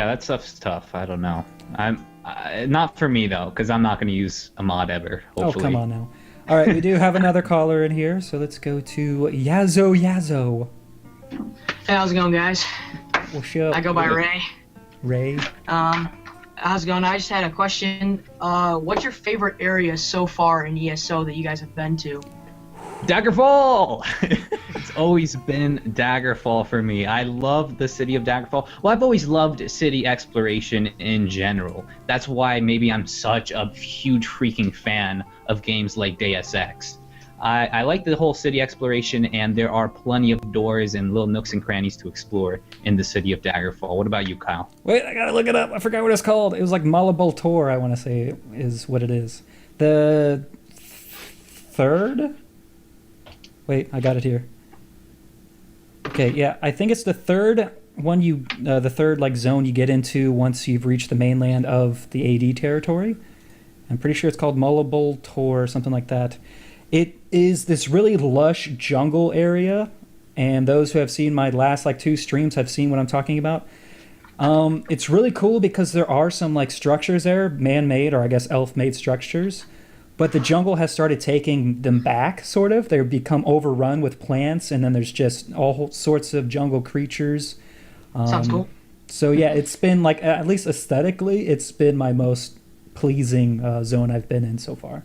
that stuff's tough. I don't know. Not for me though, because I'm not going to use a mod ever. Hopefully. Oh, come on now. All right, we do have another caller in here, so let's go to Yazo. Hey, how's it going, guys? What's up? I go by Ray. Ray. How's it going? I just had a question. What's your favorite area so far in ESO that you guys have been to? Daggerfall! It's always been Daggerfall for me. I love the city of Daggerfall. Well, I've always loved city exploration in general. That's why maybe I'm such a huge freaking fan of games like Deus Ex. I like the whole city exploration, and there are plenty of doors and little nooks and crannies to explore in the city of Daggerfall. What about you, Kyle? Wait, I gotta look it up. I forgot what it's called. It was like Malaboltor, I want to say is what it is. The third? Wait, I got it here. Okay, yeah, I think it's the third one the third like zone you get into once you've reached the mainland of the AD territory. I'm pretty sure it's called Malaboltor or something like that. It is this really lush jungle area, and those who have seen my last like 2 streams have seen what I'm talking about. It's really cool because there are some like structures there, man-made or I guess elf-made structures. But the jungle has started taking them back, sort of. They've become overrun with plants, and then there's just all sorts of jungle creatures. Sounds cool. So yeah, it's been like, at least aesthetically, it's been my most pleasing zone I've been in so far.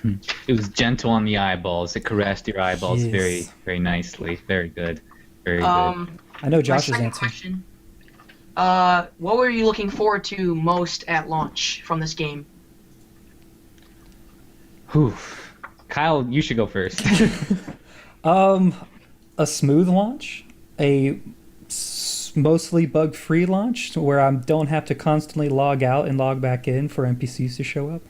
It was gentle on the eyeballs. It caressed your eyeballs very, very nicely. Very good. Very good. I know Josh's answer. Question. What were you looking forward to most at launch from this game? Whew. Kyle, you should go first. A smooth launch, a mostly bug-free launch where I don't have to constantly log out and log back in for NPCs to show up.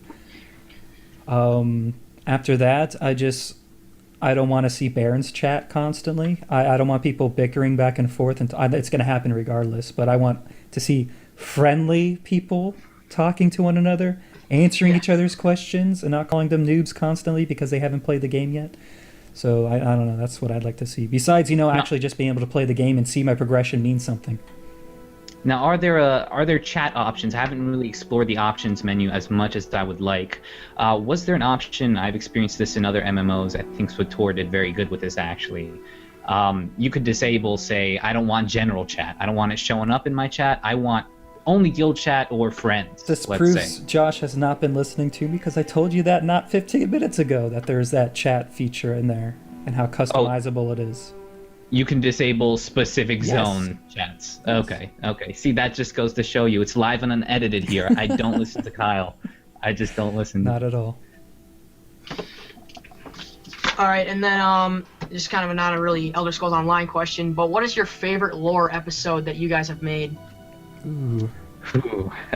After that, I don't want to see Baron's chat constantly. I don't want people bickering back and forth, and it's going to happen regardless, but I want to see friendly people talking to one another, answering each other's questions, and not calling them noobs constantly because they haven't played the game yet. So I don't know, that's what I'd like to see. Besides, actually just being able to play the game and see my progression means something. Now, are there chat options? I haven't really explored the options menu as much as I would like. Was there an option? I've experienced this in other MMOs. I think SWTOR did very good with this, actually. You could disable, say, I don't want general chat. I don't want it showing up in my chat. I want only guild chat or friends. This proves Josh has not been listening to me because I told you that not 15 minutes ago that there's that chat feature in there and how customizable it is. You can disable specific zone chats. Okay. See, that just goes to show you it's live and unedited here. I don't listen to Kyle. I just don't listen. Not at all. All right, and then just kind of not a really Elder Scrolls Online question, but what is your favorite lore episode that you guys have made? Ooh.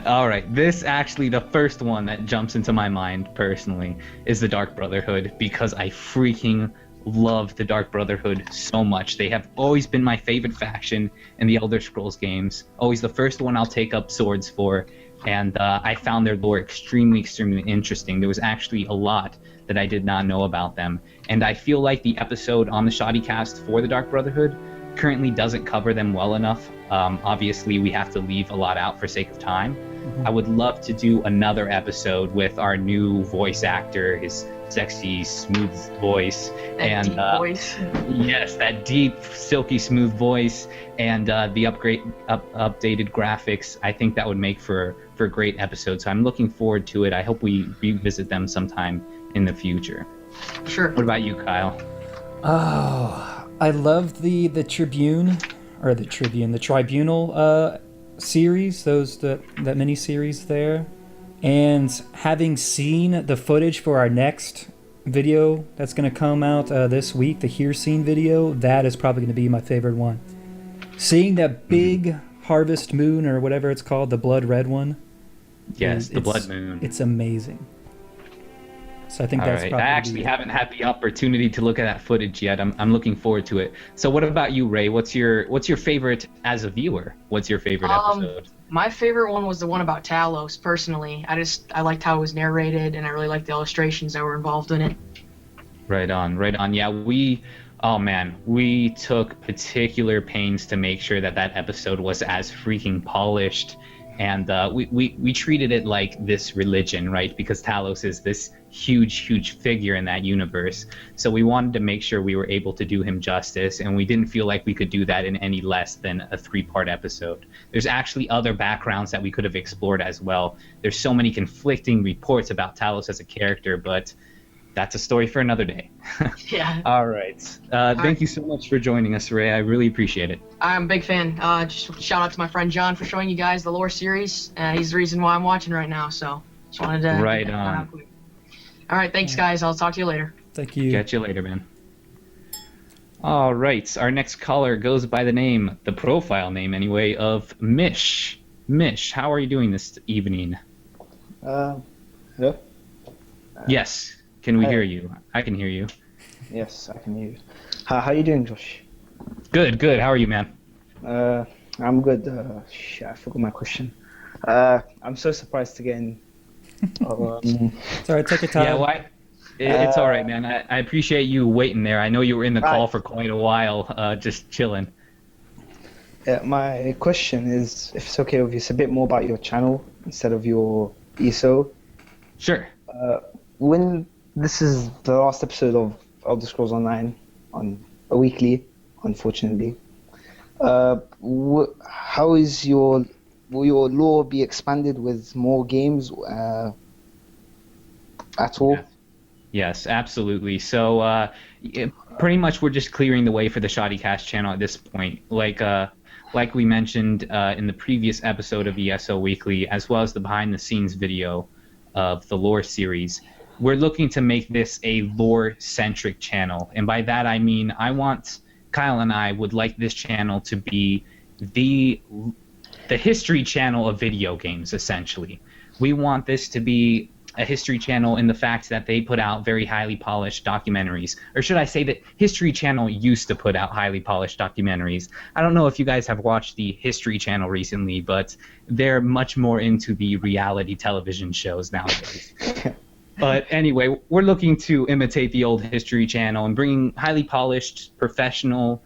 All right, this actually, the first one that jumps into my mind personally is the Dark Brotherhood, because I freaking love the Dark Brotherhood so much. They have always been my favorite faction in the Elder Scrolls games. Always the first one I'll take up swords for, and I found their lore extremely interesting. There was actually a lot that I did not know about them, and I feel like the episode on the ShoddyCast for the Dark Brotherhood currently doesn't cover them well enough. Obviously, we have to leave a lot out for sake of time. I would love to do another episode with our new voice actor, his sexy, smooth voice, yes, that deep, silky, smooth voice, and the updated graphics. I think that would make for a great episode. So I'm looking forward to it. I hope we revisit them sometime in the future. Sure. What about you, Kyle? Oh, I loved the Tribunal series, that mini series there, and having seen the footage for our next video that's going to come out this week, the Here Scene video, that is probably going to be my favorite one. Seeing that big harvest moon, or whatever it's called, the blood red one. Yes, the blood moon. It's amazing. So I think All that's right. probably. I actually haven't had the opportunity to look at that footage yet. I'm looking forward to it. So what about you, Ray? What's your favorite as a viewer? What's your favorite episode? My favorite one was the one about Talos. Personally, I liked how it was narrated, and I really liked the illustrations that were involved in it. Right on. Yeah, we Oh man, we took particular pains to make sure that that episode was as freaking polished, and we treated it like this religion, right? Because Talos is this huge figure in that universe. So we wanted to make sure we were able to do him justice, and we didn't feel like we could do that in any less than a 3-part episode. There's actually other backgrounds that we could have explored as well. There's so many conflicting reports about Talos as a character, but that's a story for another day. Yeah. All right. Thank you so much for joining us, Ray. I really appreciate it. I'm a big fan. Just shout out to my friend John for showing you guys the lore series. He's the reason why I'm watching right now. So just wanted to. Right on. All right. Thanks, guys. I'll talk to you later. Thank you. Catch you later, man. All right. Our next caller goes by the name, the profile name anyway, of Mish. Mish, how are you doing this evening? Hello? Yes. Can we Hi. hear you? I can hear you. Yes, I can hear you. How you doing, Josh? Good. How are you, man? I'm good. Shit, I forgot my question. I'm so surprised to get in. Sorry, take your time. Yeah, why? It's all right, man. I appreciate you waiting there. I know you were in the call for quite a while, just chilling. Yeah, my question is, if it's okay with you, it's a bit more about your channel instead of your ESO. Sure. When this is the last episode of Elder Scrolls Online on a weekly, unfortunately. How is will your lore be expanded with more games at all? Yes, absolutely. So pretty much we're just clearing the way for the ShoddyCast channel at this point. Like we mentioned in the previous episode of ESO Weekly, as well as the behind-the-scenes video of the lore series, we're looking to make this a lore-centric channel. And by that I mean Kyle and I would like this channel to be the history channel of video games, essentially. We want this to be a history channel in the fact that they put out very highly polished documentaries. Or should I say that History Channel used to put out highly polished documentaries. I don't know if you guys have watched the History Channel recently, but they're much more into the reality television shows nowadays. But anyway, we're looking to imitate the old History Channel and bringing highly polished, professional,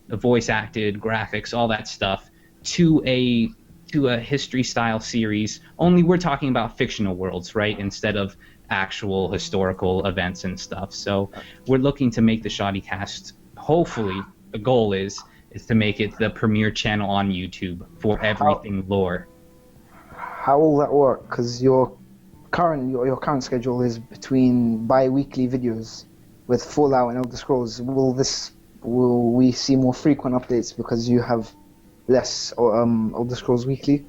voice-acted graphics, all that stuff, to a history-style series. Only we're talking about fictional worlds, right, instead of actual historical events and stuff. So we're looking to make the ShoddyCast, hopefully, the goal is to make it the premier channel on YouTube for everything lore. How will that work? Because your current schedule is between bi-weekly videos with Fallout and Elder Scrolls. Will we see more frequent updates because you have less Elder Scrolls Weekly?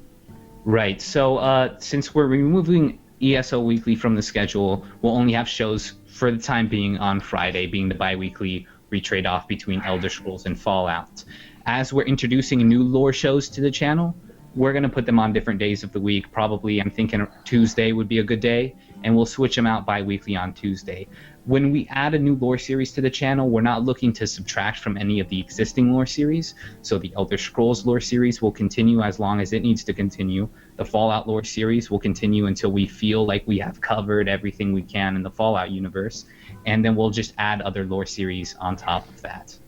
Right. So since we're removing ESO Weekly from the schedule, we'll only have shows for the time being on Friday, being the bi-weekly retrade off between Elder Scrolls and Fallout. As we're introducing new lore shows to the channel, we're going to put them on different days of the week. Probably, I'm thinking Tuesday would be a good day, and we'll switch them out bi-weekly on Tuesday. When we add a new lore series to the channel, we're not looking to subtract from any of the existing lore series. So the Elder Scrolls lore series will continue as long as it needs to continue. The Fallout lore series will continue until we feel like we have covered everything we can in the Fallout universe. And then we'll just add other lore series on top of that.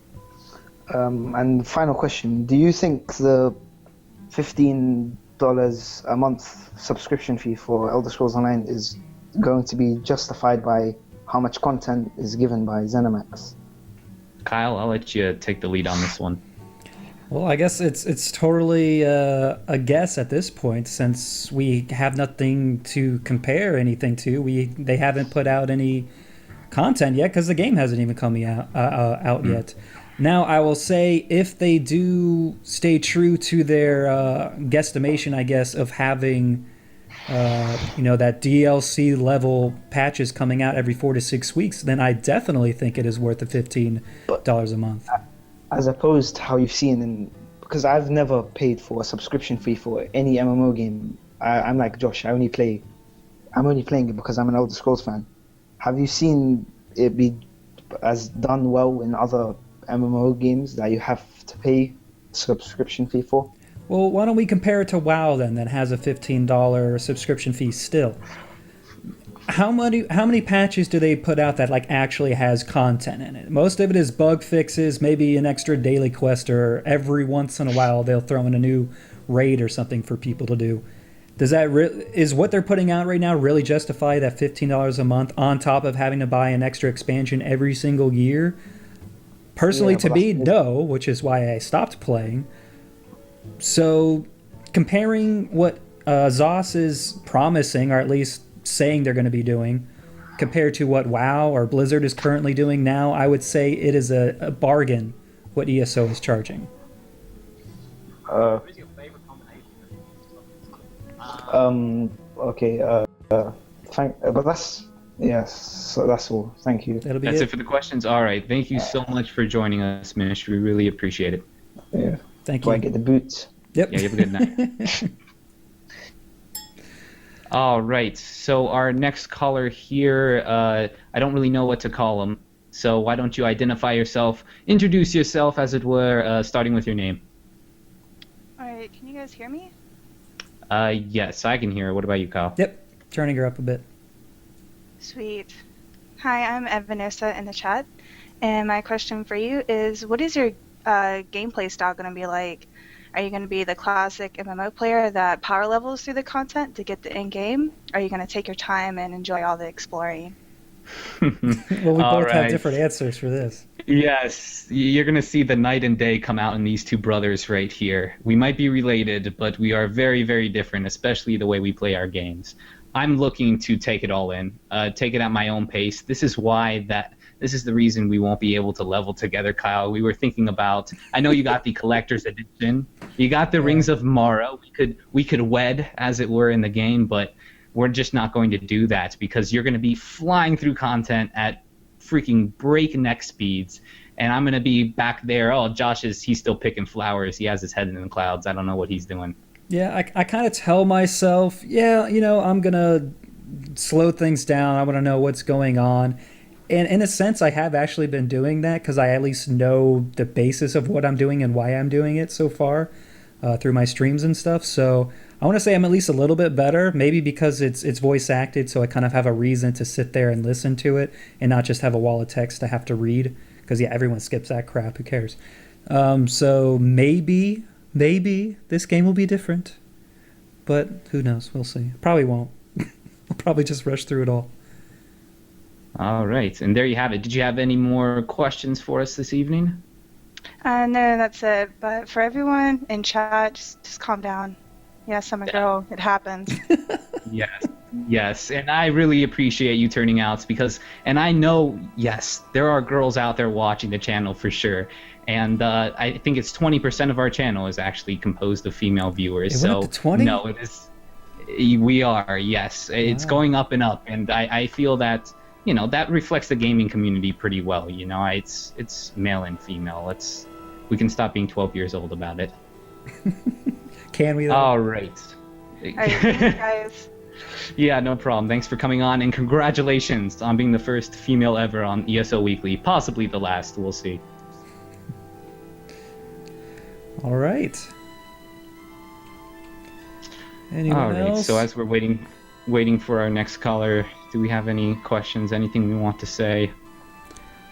And final question, do you think the $15 a month subscription fee for Elder Scrolls Online is going to be justified by how much content is given by ZeniMax? Kyle, I'll let you take the lead on this one. Well, I guess it's totally a guess at this point, since we have nothing to compare anything to. They haven't put out any content yet because the game hasn't even come out yet. Now, I will say, if they do stay true to their guesstimation, I guess, of having that DLC level patches coming out every 4 to 6 weeks, then I definitely think it is worth the $15 a month. As opposed to how you've seen, because I've never paid for a subscription fee for any MMO game. I'm like Josh, I'm only playing it because I'm an Elder Scrolls fan. Have you seen it be as done well in other MMO games that you have to pay a subscription fee for? Well, why don't we compare it to WoW then, that has a $15 subscription fee still? how many patches do they put out that like actually has content in it? Most of it is bug fixes, maybe an extra daily quest, or every once in a while they'll throw in a new raid or something for people to do. Does that is what they're putting out right now really justify that $15 a month on top of having to buy an extra expansion every single year? Personally, Yeah, to but me, that's- no, which is why I stopped playing. So, comparing what ZOS is promising, or at least saying they're going to be doing, compared to what WoW or Blizzard is currently doing now, I would say it is a bargain what ESO is charging. Okay. But that's yes. So that's all. Thank you. That'll be That's it. it for the questions. All right. Thank you so much for joining us, Mish. We really appreciate it. Yeah. Thank Do I you. get the boots? Yep. Yeah, you have a good night. All right. So our next caller here, I don't really know what to call him. So why don't you identify yourself, introduce yourself, as it were, starting with your name. All right, can you guys hear me? Yes, I can hear. What about you, Kyle? Yep. Turning her up a bit. Sweet. Hi, I'm Vanessa in the chat, and my question for you is, what is your gameplay style going to be like? Are you going to be the classic MMO player that power levels through the content to get the end game? Or are you going to take your time and enjoy all the exploring? Well, we All both have right. different answers for this. Yes, you're going to see the night and day come out in these two brothers right here. We might be related, but we are very, very different, especially the way we play our games. I'm looking to take it all in, take it at my own pace. This is the reason we won't be able to level together, Kyle. We were thinking about, I know you got the collector's edition. You got the Rings of Mara. We could wed, as it were, in the game, but we're just not going to do that because you're going to be flying through content at freaking breakneck speeds, and I'm going to be back there. Oh, he's still picking flowers. He has his head in the clouds. I don't know what he's doing. Yeah, I kind of tell myself, yeah, I'm going to slow things down. I want to know what's going on. And in a sense, I have actually been doing that because I at least know the basis of what I'm doing and why I'm doing it so far through my streams and stuff. So I want to say I'm at least a little bit better, maybe because it's voice acted, so I kind of have a reason to sit there and listen to it and not just have a wall of text to have to read. Because, yeah, everyone skips that crap. Who cares? So maybe this game will be different. But who knows? We'll see. Probably won't. I'll probably just rush through it all. All right, and there you have it. Did you have any more questions for us this evening? No, that's it. But for everyone in chat, just calm down. Yes, I'm a girl. It happens. Yes, and I really appreciate you turning out and I know, yes, there are girls out there watching the channel for sure, and I think it's 20% of our channel is actually composed of female viewers. It went up to 20? No, it is. We are, yes. It's Wow. going up and up, and I feel that, that reflects the gaming community pretty well. It's male and female. We can stop being 12 years old about it. Can we, though? All right. All right, thanks, guys. Yeah, no problem. Thanks for coming on, and congratulations on being the first female ever on ESO Weekly. Possibly the last. We'll see. All right. Anyone All right. else? So as we're waiting for our next caller, do we have any questions? Anything we want to say?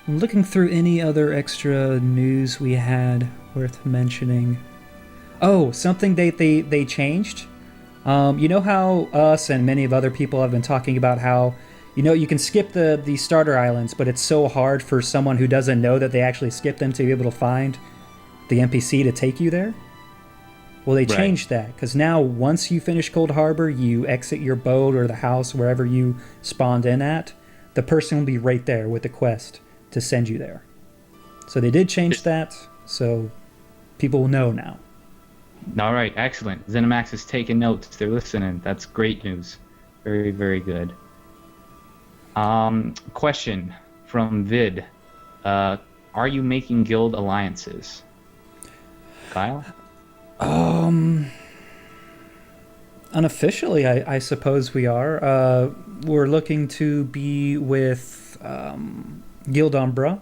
I'm looking through any other extra news we had worth mentioning. Oh, something they changed. You know how us and many of other people have been talking about how, you can skip the starter islands, but it's so hard for someone who doesn't know that they actually skipped them to be able to find the NPC to take you there? Well, they Right. changed that, because now once you finish Cold Harbor, you exit your boat or the house, wherever you spawned in at, the person will be right there with the quest to send you there. So they did change that, so people will know now. All right. Excellent. ZeniMax is taking notes. They're listening. That's great news. Very, very good. Question from Vid. Are you making guild alliances? Kyle? Unofficially, I suppose we are. We're looking to be with Guild Umbra,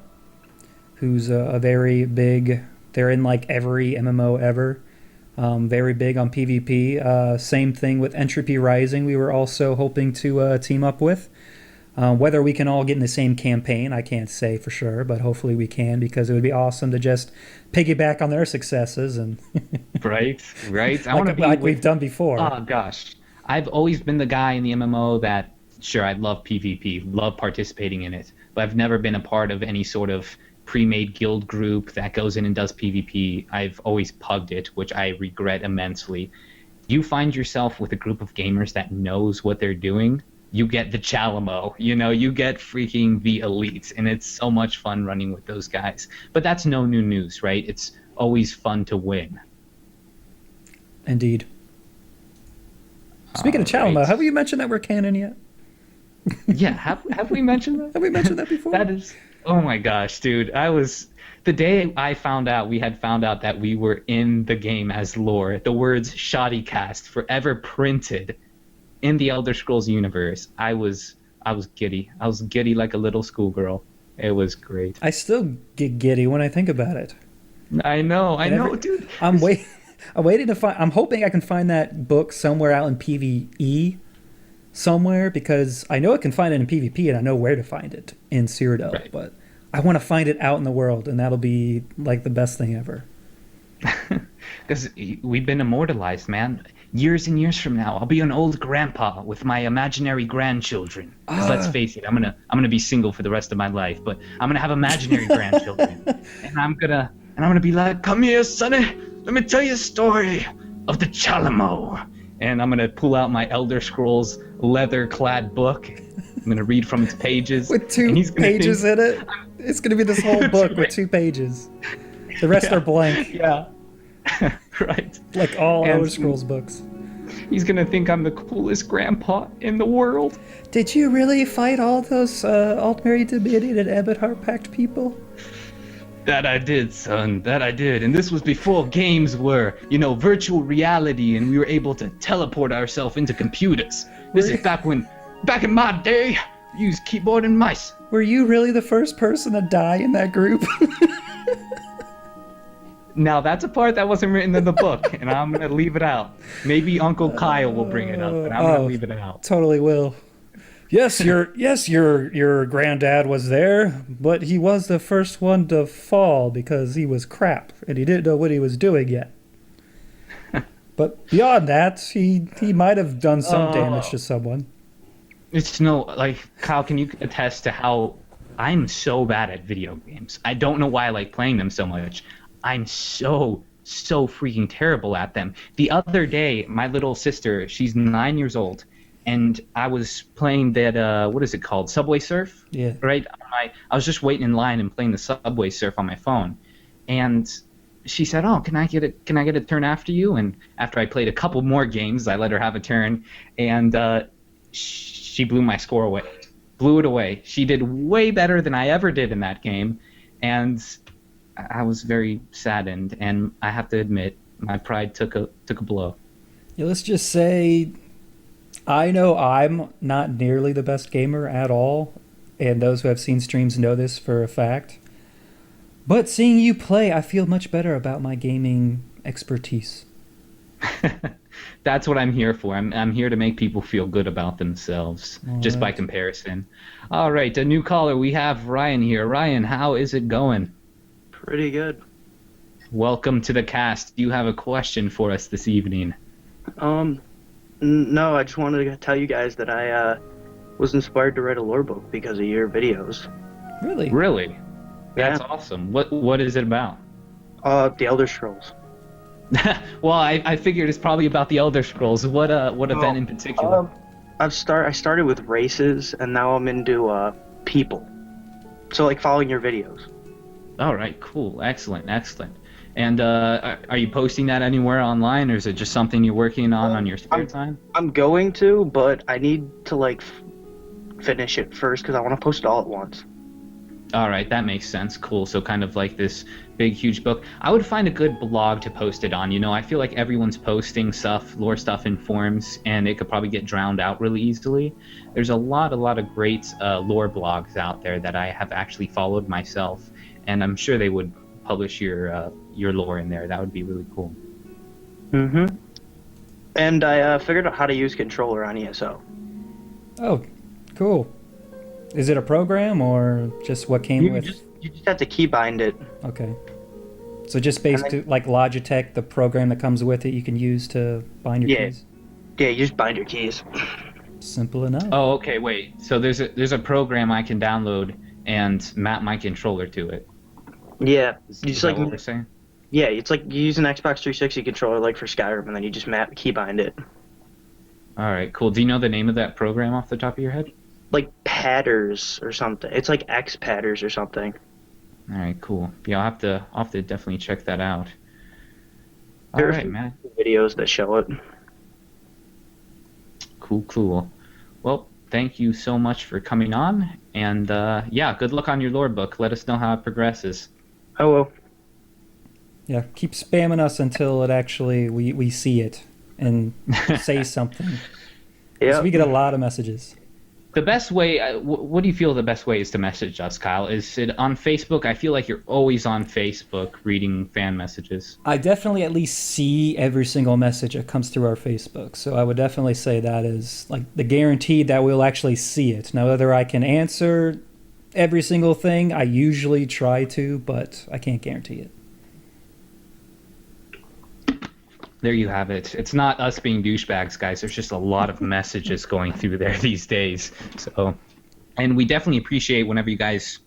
who's a very big... They're in like every MMO ever. Very big on PvP. Same thing with Entropy Rising we were also hoping to team up with. Whether we can all get in the same campaign, I can't say for sure, but hopefully we can, because it would be awesome to just piggyback on their successes and Right. I like, want to be like we've done before. Oh gosh, I've always been the guy in the MMO that sure I love PvP, love participating in it, but I've never been a part of any sort of pre-made guild group that goes in and does PvP. I've always pugged it, which I regret immensely. You find yourself with a group of gamers that knows what they're doing, you get the Chalamo, you get freaking the elites, and it's so much fun running with those guys. But that's no new news, right? It's always fun to win. Indeed. Speaking of Chalamo, right. have we mentioned that we're canon yet? Yeah, have we mentioned that? Have we mentioned that before? That is, oh my gosh, dude. The day I found out, we had found out that we were in the game as lore, the words ShoddyCast forever printed in the Elder Scrolls universe. I was giddy. I was giddy like a little schoolgirl. It was great. I still get giddy when I think about it. I know, dude. I'm waiting to find. I'm hoping I can find that book somewhere out in PvE, somewhere, because I know I can find it in PvP and I know where to find it in Cyrodiil, Right. but I want to find it out in the world, and that'll be like the best thing ever. Because we've been immortalized, man. Years and years from now, I'll be an old grandpa with my imaginary grandchildren. 'Cause let's face it, I'm gonna be single for the rest of my life, but I'm gonna have imaginary grandchildren, and I'm gonna be like, "Come here, sonny, let me tell you a story of the Chalamo." And I'm gonna pull out my Elder Scrolls leather-clad book. I'm gonna read from its pages With two and he's gonna pages think, in it, it's gonna be this whole book with 2 pages. The rest are blank, Yeah. Right. like all And- Elder Scrolls books. He's gonna think I'm the coolest grandpa in the world. Did you really fight all those Altmeri, Dominion, and Ebonheart Pact people? That I did, son. That I did. And this was before games were, virtual reality, and we were able to teleport ourselves into computers. This is back in my day, we used keyboard and mice. Were you really the first person to die in that group? Now that's a part that wasn't written in the book, and I'm gonna leave it out. Maybe Uncle Kyle will bring it up, but I'm gonna leave it out. Totally will. Yes, your granddad was there, but he was the first one to fall because he was crap and he didn't know what he was doing yet. But beyond that, he might have done some damage to someone. It's Kyle, can you attest to how I'm so bad at video games? I don't know why I like playing them so much. I'm so freaking terrible at them. The other day, my little sister, she's 9 years old, and I was playing that, what is it called? Subway Surf? Yeah. Right? I was just waiting in line and playing the Subway Surf on my phone. And she said, "Oh, can I get a turn after you?" And after I played a couple more games, I let her have a turn, and she blew my score away. Blew it away. She did way better than I ever did in that game, and I was very saddened, and I have to admit, my pride took a blow. Yeah, let's just say I know I'm not nearly the best gamer at all, and those who have seen streams know this for a fact. But seeing you play, I feel much better about my gaming expertise. That's what I'm here for. I'm here to make people feel good about themselves, just by comparison. All right, a new caller. We have Ryan here. Ryan, how is it going? Pretty good. Welcome to the cast. Do you have a question for us this evening? No, I just wanted to tell you guys that I was inspired to write a lore book because of your videos. Really? Really? That's Yeah. awesome. What is it about? The Elder Scrolls. Well, I figured it's probably about the Elder Scrolls. What event in particular? I started with races, and now I'm into people. So like following your videos. All right, cool, excellent. And are you posting that anywhere online, or is it just something you're working on your spare time? I'm going to, but I need to finish it first because I want to post it all at once. All right, that makes sense. Cool. So kind of like this big, huge book. I would find a good blog to post it on. I feel like everyone's posting stuff, lore stuff in forums, and it could probably get drowned out really easily. There's a lot of great lore blogs out there that I have actually followed myself, and I'm sure they would publish your lore in there. That would be really cool. Mm-hmm. And I figured out how to use controller on ESO. Oh, cool. Is it a program or just what came You with? just have to keybind it. Okay. So just based to like Logitech, the program that comes with it, you can use to bind your Yeah. keys. Yeah, you just bind your keys. Simple enough. Oh, okay. Wait. So there's a program I can download and map my controller to it. Yeah, Is you just that like what we're saying? yeah, it's like you use an Xbox 360 controller like for Skyrim, and then you just keybind it. All right. Cool. Do you know the name of that program off the top of your head? Like Patters or something. It's like X Patters or something. All right. Cool. Yeah, I'll have to definitely check that out. All There are right, man. videos that show it. Cool. Well, thank you so much for coming on, and yeah, good luck on your lore book. Let us know how it progresses. Oh well. Yeah, keep spamming us until it actually we see it and say something. Yeah. So we get a lot of messages. The best way, what do you feel the best way is to message us, Kyle? Is it on Facebook? I feel like you're always on Facebook reading fan messages. I definitely at least see every single message that comes through our Facebook. So I would definitely say that is like the guarantee that we'll actually see it. Now, whether I can answer every single thing, I usually try to, but I can't guarantee it. There you have it. It's not us being douchebags, guys. There's just a lot of messages going through there these days. So, and we definitely appreciate whenever you guys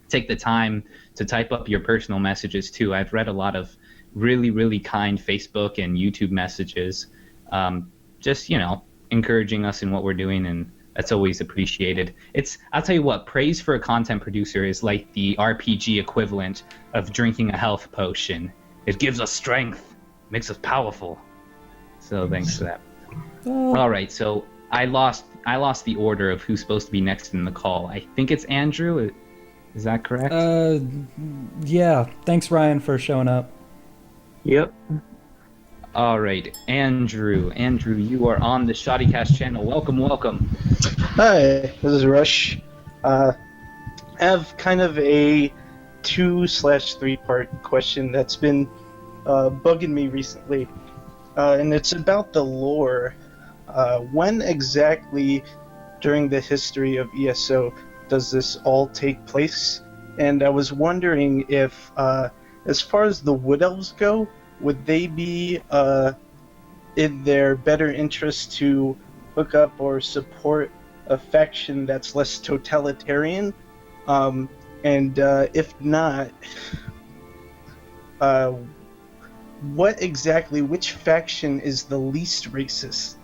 take the time to type up your personal messages too. I've read a lot of really, really kind Facebook and YouTube messages, just, you know, encouraging us in what we're doing, and that's always appreciated. I'll tell you what, praise for a content producer is like the RPG equivalent of drinking a health potion. It gives us strength. Makes us powerful. So thanks for that. All right, so I lost the order of who's supposed to be next in the call. I think it's Andrew. Is that correct? Yeah. Thanks, Ryan, for showing up. Yep. All right, Andrew. Andrew, you are on the ShoddyCast channel. Welcome. Hi, this is Rush. I have kind of a 2/3 part question that's been bugging me recently, and it's about the lore. When exactly during the history of ESO does this all take place? And I was wondering if, as far as the Wood Elves go, would they be in their better interest to hook up or support a faction that's less totalitarian? And if not, which faction is the least racist?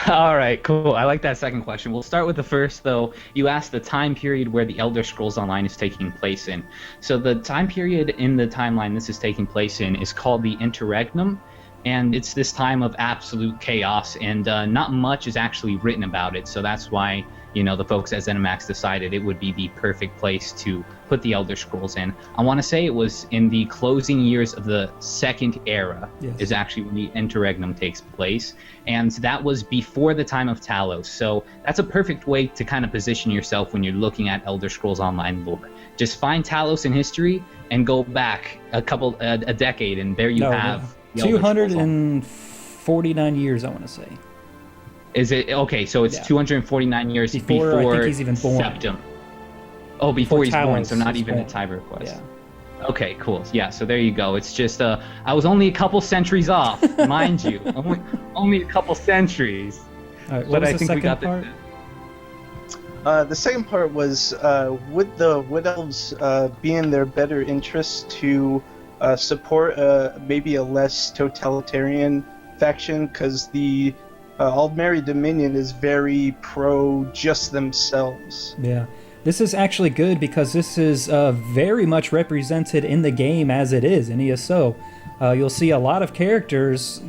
All right, cool. I like that second question. We'll start with the first, though. You asked the time period where the Elder Scrolls Online is taking place in. So the time period in the timeline this is taking place in is called the Interregnum, and it's this time of absolute chaos, and not much is actually written about it. So that's why, you know, the folks at ZeniMax decided it would be the perfect place to put the Elder Scrolls in. I want to say it was in the closing years of the Second Era. Yes. Is actually when the Interregnum takes place, and that was before the time of Talos. So that's a perfect way to kind of position yourself when you're looking at Elder Scrolls Online lore. Just find Talos in history and go back a decade, and there you have the Elder Scrolls Online. 249 years, I want to say. Is it okay? So it's 249 years before I think he's even born. Septim. Oh, before he's born, so Talos not is even born. a time request. Yeah. Okay, cool. Yeah, so there you go. It's just I was only a couple centuries off, mind you. Only a couple centuries. All right, what But was I the think we second got part? The second part was, would the Wood Elves be in their better interest to support maybe a less totalitarian faction? Because the Aldmeri Dominion is very pro just themselves. Yeah. This is actually good because this is very much represented in the game as it is in ESO. You'll see a lot of characters,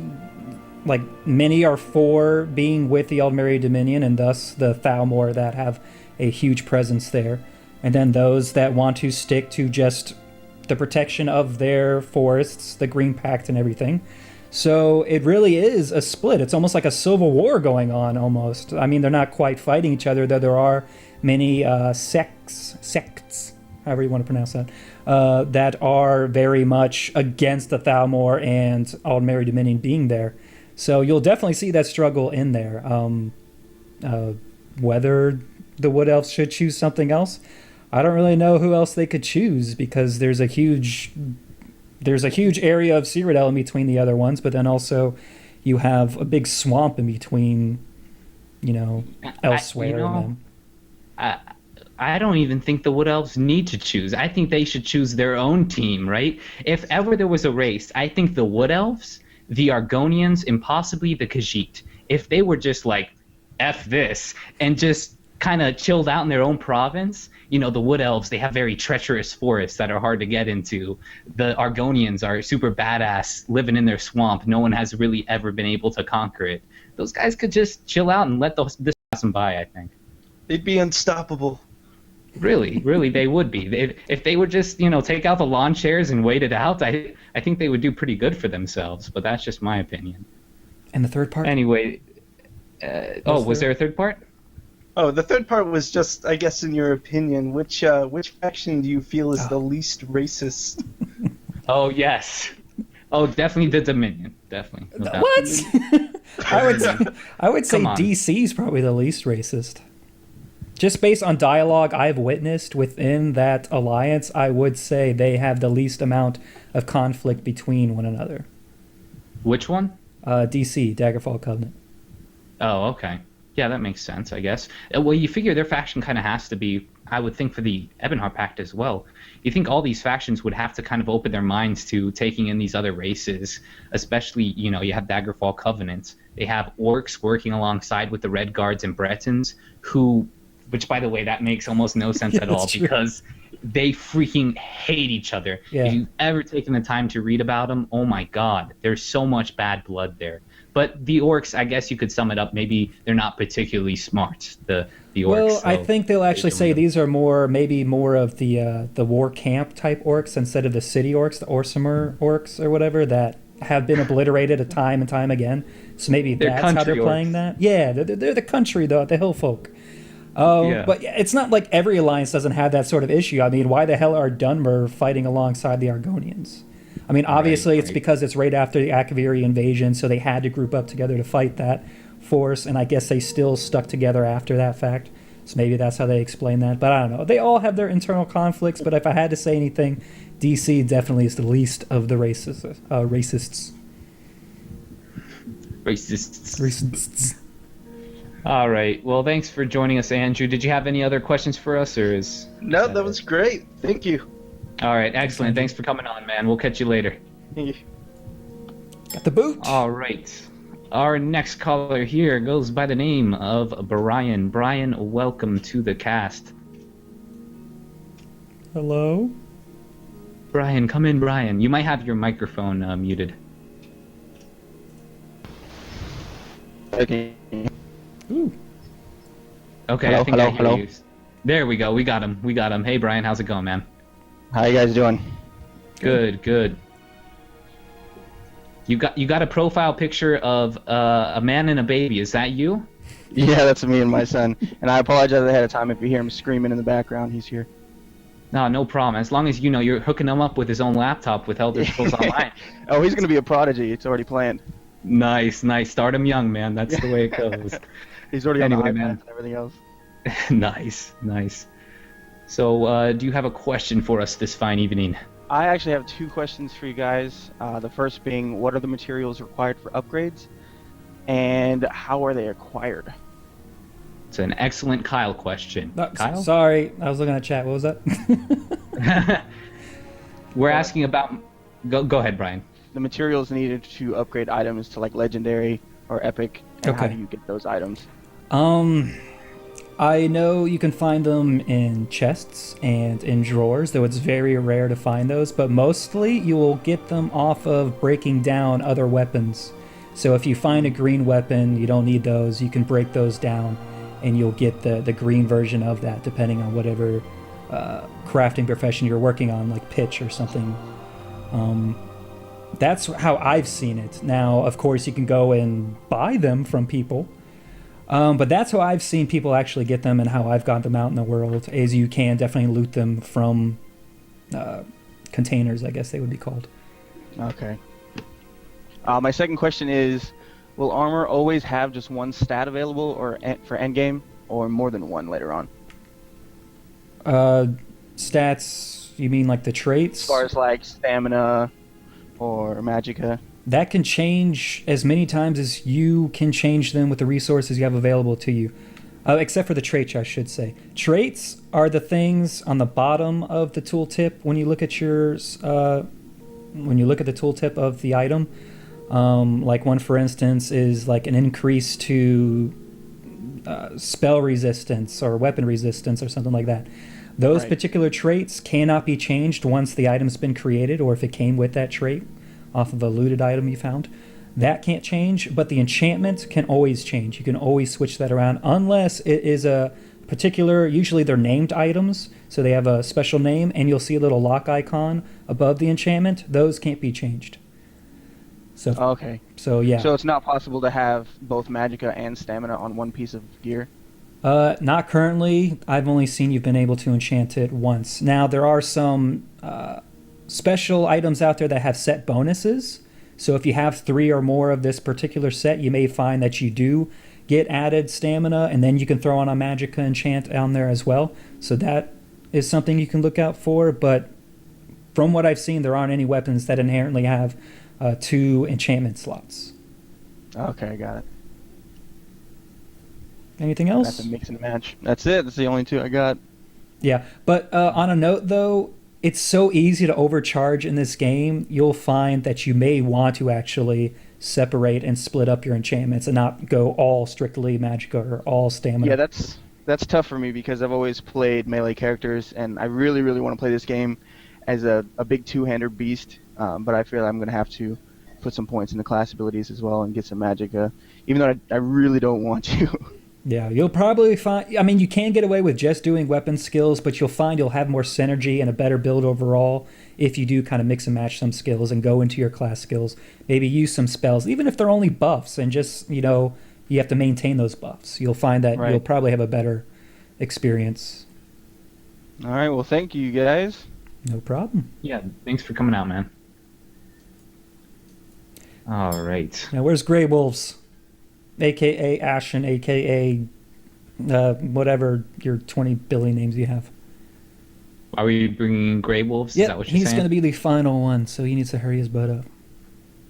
like many are for being with the Aldmeri Dominion and thus the Thalmor that have a huge presence there. And then those that want to stick to just the protection of their forests, the Green Pact and everything. So it really is a split. It's almost like a civil war going on almost. I mean, they're not quite fighting each other, though there are many sects, however you want to pronounce that, that are very much against the Thalmor and Aldmeri Dominion being there. So you'll definitely see that struggle in there. Whether the Wood Elves should choose something else. I don't really know who else they could choose because there's a huge area of Cyrodiil in between the other ones, but then also you have a big swamp in between, elsewhere. I don't even think the Wood Elves need to choose. I think they should choose their own team, right? If ever there was a race, I think the Wood Elves, the Argonians, and possibly the Khajiit, if they were just like, F this, and just kind of chilled out in their own province, the Wood Elves, they have very treacherous forests that are hard to get into. The Argonians are super badass, living in their swamp. No one has really ever been able to conquer it. Those guys could just chill out and let this pass them by, I think. They'd be unstoppable. Really, they would be. If they would just, take out the lawn chairs and wait it out, I think they would do pretty good for themselves. But that's just my opinion. And the third part? Anyway, was there a third part? Oh, the third part was just, I guess, in your opinion, which faction do you feel is the least racist? Oh, yes. Oh, definitely the Dominion. Definitely. No doubt. What? I would say DC's probably the least racist. Just based on dialogue I've witnessed within that alliance, I would say they have the least amount of conflict between one another. Which one? DC, Daggerfall Covenant. Oh, okay. Yeah, that makes sense, I guess. Well, you figure their faction kind of has to be, I would think, for the Ebonheart Pact as well. You think all these factions would have to kind of open their minds to taking in these other races, especially, you have Daggerfall Covenant. They have orcs working alongside with the Red Guards and Bretons, which, by the way, that makes almost no sense at all because they freaking hate each other. Yeah. If you've ever taken the time to read about them, oh my god, there's so much bad blood there. But the orcs, I guess you could sum it up, maybe they're not particularly smart, the orcs. Well, so I think they'll actually say these are more of the war camp type orcs instead of the city orcs, the Orsimer orcs or whatever, that have been obliterated time and time again. So maybe that's how they're playing that. Yeah, they're the country, the hill folk. But it's not like every alliance doesn't have that sort of issue. I mean, why the hell are Dunmer fighting alongside the Argonians? I mean, obviously it's because it's right after the Akaviri invasion, so they had to group up together to fight that force, and I guess they still stuck together after that fact. So maybe that's how they explain that. But I don't know. They all have their internal conflicts, but if I had to say anything, DC definitely is the least of the racists. Racists. All right. Well, thanks for joining us, Andrew. Did you have any other questions for us, or is... No, that was great. Thank you. All right. Excellent. Thanks for coming on, man. We'll catch you later. Thank you. Got the boot. All right. Our next caller here goes by the name of Brian. Brian, welcome to the cast. Hello? Brian, come in, Brian. You might have your microphone muted. Okay. Ooh. Okay, Hello, I think I hear hello. you. There we go. We got him. Hey, Brian, how's it going, man? How you guys doing? Good. You got a profile picture of a man and a baby. Is that you? Yeah, that's me and my son. And I apologize ahead of time if you hear him screaming in the background. He's here. No problem. As long as you're hooking him up with his own laptop with Elder Scrolls Online. Oh, he's gonna be a prodigy. It's already planned. Nice. Start him young, man. That's the way it goes. He's already on the iPad man. and everything else. Nice. So, do you have a question for us this fine evening? I actually have two questions for you guys. The first being, what are the materials required for upgrades? And how are they acquired? It's an excellent Kyle question. Kyle? Sorry, I was looking at chat. What was that? We're asking about... Go ahead, Brian. The materials needed to upgrade items to like legendary or epic, and how Okay. do you get those items? I know you can find them in chests and in drawers, though it's very rare to find those, but mostly you will get them off of breaking down other weapons. So if you find a green weapon, you don't need those, you can break those down, and you'll get the green version of that, depending on whatever crafting profession you're working on, like pitch or something. That's how I've seen it. Now, of course, you can go and buy them from people. But that's how I've seen people actually get them and how I've got them out in the world, is you can definitely loot them from containers, I guess they would be called. Okay. My second question is, will armor always have just one stat available or for endgame? or more than one later on? Stats, you mean like the traits? As far as like stamina or magicka. That can change as many times as you can change them with the resources you have available to you. Except for the traits, I should say. Traits are the things on the bottom of the tooltip when you look at yours. When you look at the tooltip of the item, like one, for instance, is like an increase to spell resistance or weapon resistance or something like that. Those particular traits cannot be changed once the item's been created, or if it came with that trait off of a looted item you found. That can't change, but the enchantment can always change. You can always switch that around unless it is a particular, usually they're named items, so they have a special name, and you'll see a little lock icon above the enchantment. Those can't be changed. So Okay. So yeah. So it's not possible to have both magicka and stamina on one piece of gear? Not currently. I've only seen you've been able to enchant it once. Now, there are some special items out there that have set bonuses. So if you have 3 or more of this particular set, you may find that you do get added stamina, and then you can throw on a magicka enchant on there as well. So that is something you can look out for. But from what I've seen, there aren't any weapons that inherently have 2 enchantment slots. Okay, got it. Anything else? That's a mix and match. That's it. That's the only 2 I got. Yeah, but on a note, though, it's so easy to overcharge in this game. You'll find that you may want to actually separate and split up your enchantments and not go all strictly magicka or all stamina. Yeah, that's tough for me because I've always played melee characters, and I really, really want to play this game as a big two-hander beast. But I feel I'm going to have to put some points into class abilities as well and get some magicka, even though I really don't want to. Yeah, you'll probably find... I mean, you can get away with just doing weapon skills, but you'll find you'll have more synergy and a better build overall if you do kind of mix and match some skills and go into your class skills. Maybe use some spells, even if they're only buffs, and just, you know, you have to maintain those buffs. You'll find that you'll probably have a better experience. All right, well, thank you, guys. No problem. Yeah, thanks for coming out, man. All right. Now, where's Grey Wolves? A.K.A. Ashen, A.K.A. Whatever your 20 billion names you have. Are we bringing Grey Wolves? Yep, Is that what you're he's saying? going to be the final one, so he needs to hurry his butt up.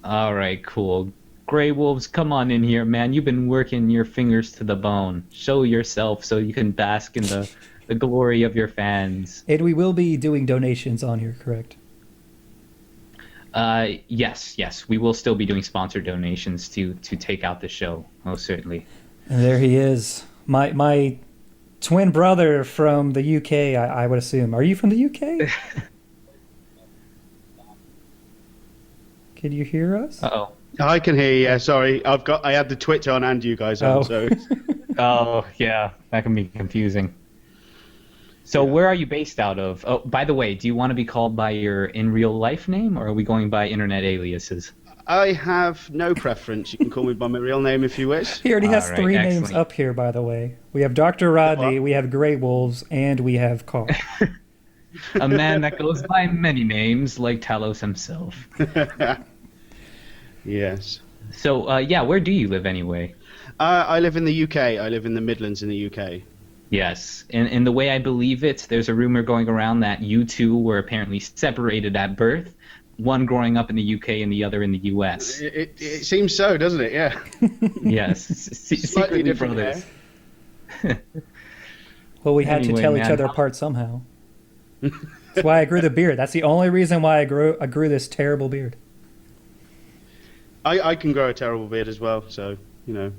All right, cool. Grey Wolves, come on in here, man. You've been working your fingers to the bone. Show yourself so you can bask in the glory of your fans. And we will be doing donations on here, correct? Yes. We will still be doing sponsored donations to take out the show, most certainly. And there he is. My twin brother from the UK, I would assume. Are you from the UK? Can you hear us? Uh-oh. I can hear you. Yeah, sorry. I had the Twitch on and you guys on, so... Oh, yeah. That can be confusing. So where are you based out of? Oh, by the way, do you want to be called by your in real life name, or are we going by internet aliases? I have no preference. You can call me by my real name if you wish. He already has 3 names up here, by the way. We have Dr. Rodney, we have Grey Wolves, and we have Carl. A man that goes by many names, like Talos himself. Yes. So, yeah, where do you live anyway? I live in the UK. I live in the Midlands in the UK. Yes, and the way I believe it, there's a rumor going around that you two were apparently separated at birth, one growing up in the UK and the other in the US. It seems so, doesn't it? Yeah. Yes, Slightly secretly different brothers. Well, we had to Anyway, tell each man. other apart somehow. That's why I grew the beard. That's the only reason why I grew this terrible beard. I can grow a terrible beard as well, so, you know.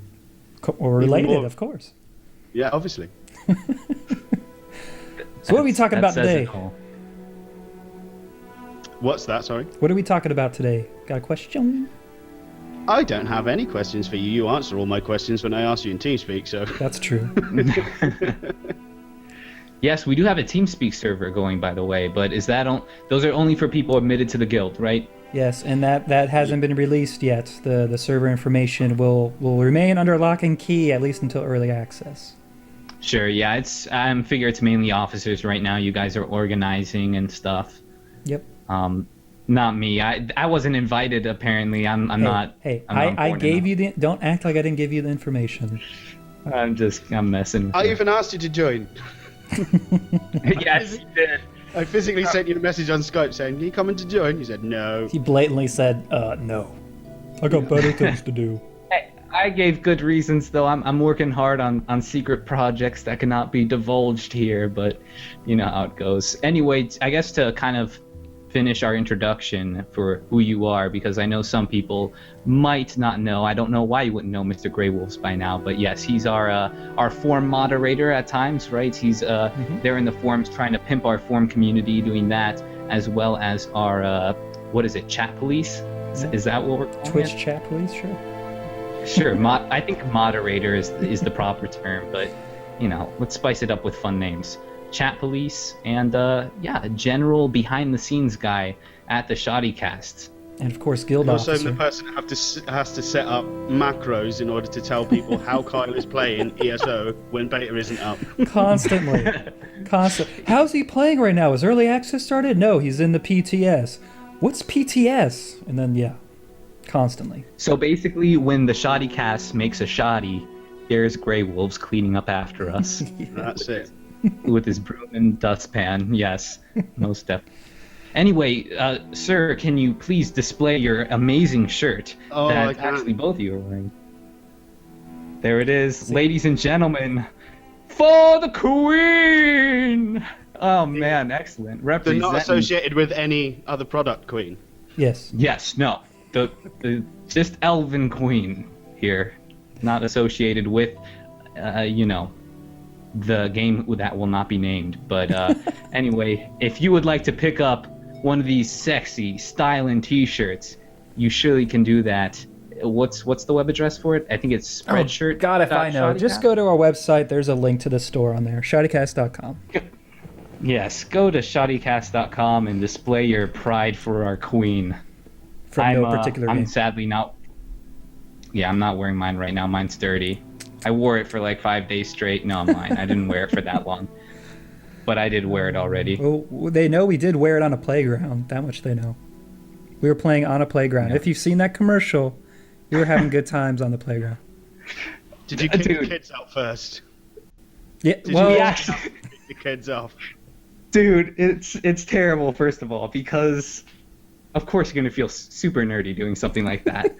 Or Even related, more. of course. Yeah, obviously. So what are we talking about That says today? it all. What's that, sorry? What are we talking about today? Got a question? I don't have any questions for you. You answer all my questions when I ask you in TeamSpeak, so... That's true. Yes, we do have a TeamSpeak server going, by the way, but is that those are only for people admitted to the guild, right? Yes, and that hasn't been released yet. The server information will remain under lock and key at least until early access. Sure, yeah, I figure it's mainly officers right now. You guys are organizing and stuff. Yep. Not me. I wasn't invited. Apparently, I'm not. Hey, I'm not I important gave enough. you the. Don't act like I didn't give you the information. I'm messing with I you. even asked you to join. Yes, you did. I physically sent you a message on Skype saying, "Are you coming to join?" You said no. He blatantly said, no. I got better things to do. I gave good reasons, though. I'm working hard on secret projects that cannot be divulged here, but you know how it goes. Anyway, I guess to kind of finish our introduction for who you are, because I know some people might not know. I don't know why you wouldn't know Mr. Grey Wolves by now, but yes, he's our forum moderator at times, right? He's there in the forums trying to pimp our forum community, doing that, as well as our what is it, chat police? Is that what we're calling Twitch it? chat, please, sure. Sure, I think moderator is the proper term, but you know, let's spice it up with fun names. Chat police and a general behind the scenes guy at the ShoddyCast. And of course, guild Also, officer. the person that has to set up macros in order to tell people how Kyle is playing ESO when beta isn't up. Constantly. How's he playing right now? Has early access started? No, he's in the PTS. What's PTS? And then, constantly. So basically, when the ShoddyCast makes a shoddy, there's Grey Wolves cleaning up after us That's it. with his broom and dustpan. Yes, most definitely. Anyway, sir, can you please display your amazing shirt Oh, I that can. actually both of you are wearing? There it is, ladies and gentlemen, for the Queen! Oh man, excellent. They're Representing. not associated with any other product, Queen. Yes. Yes, no. The just Elven Queen here, not associated with, the game that will not be named. But anyway, if you would like to pick up one of these sexy, styling T-shirts, you surely can do that. What's the web address for it? I think it's Spreadshirt. Oh, God, if I know. Just go to our website. There's a link to the store on there. ShoddyCast.com. Yes, go to ShoddyCast.com and display your pride for our queen. From no particular I'm game. sadly not. Yeah, I'm not wearing mine right now. Mine's dirty. I wore it for like 5 days straight. No, I'm lying. I didn't wear it for that long. But I did wear it already. Well, they know we did wear it on a playground. That much they know. We were playing on a playground. Yeah. If you've seen that commercial, we were having good times on the playground. Did you kick Dude. the kids out first? Yeah, Did well, you yeah. kick the kids off? Dude, it's terrible, first of all, because of course you're going to feel super nerdy doing something like that.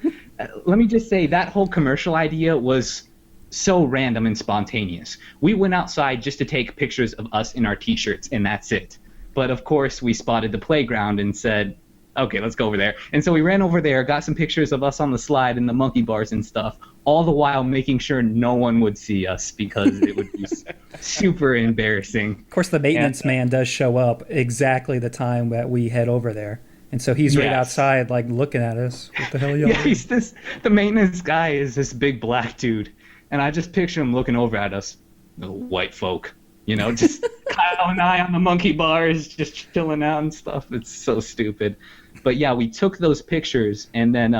Let me just say, that whole commercial idea was so random and spontaneous. We went outside just to take pictures of us in our T-shirts, and that's it. But of course, we spotted the playground and said, okay, let's go over there. And so we ran over there, got some pictures of us on the slide and the monkey bars and stuff, all the while making sure no one would see us because it would be super embarrassing. of course, the maintenance man does show up exactly the time that we head over there. And so he's right Yes. outside, like, looking at us. What the hell are y'all Yeah, doing? the maintenance guy is this big black dude. And I just picture him looking over at us, the white folk, just Kyle and I on the monkey bars, just chilling out and stuff. It's so stupid. But yeah, we took those pictures and then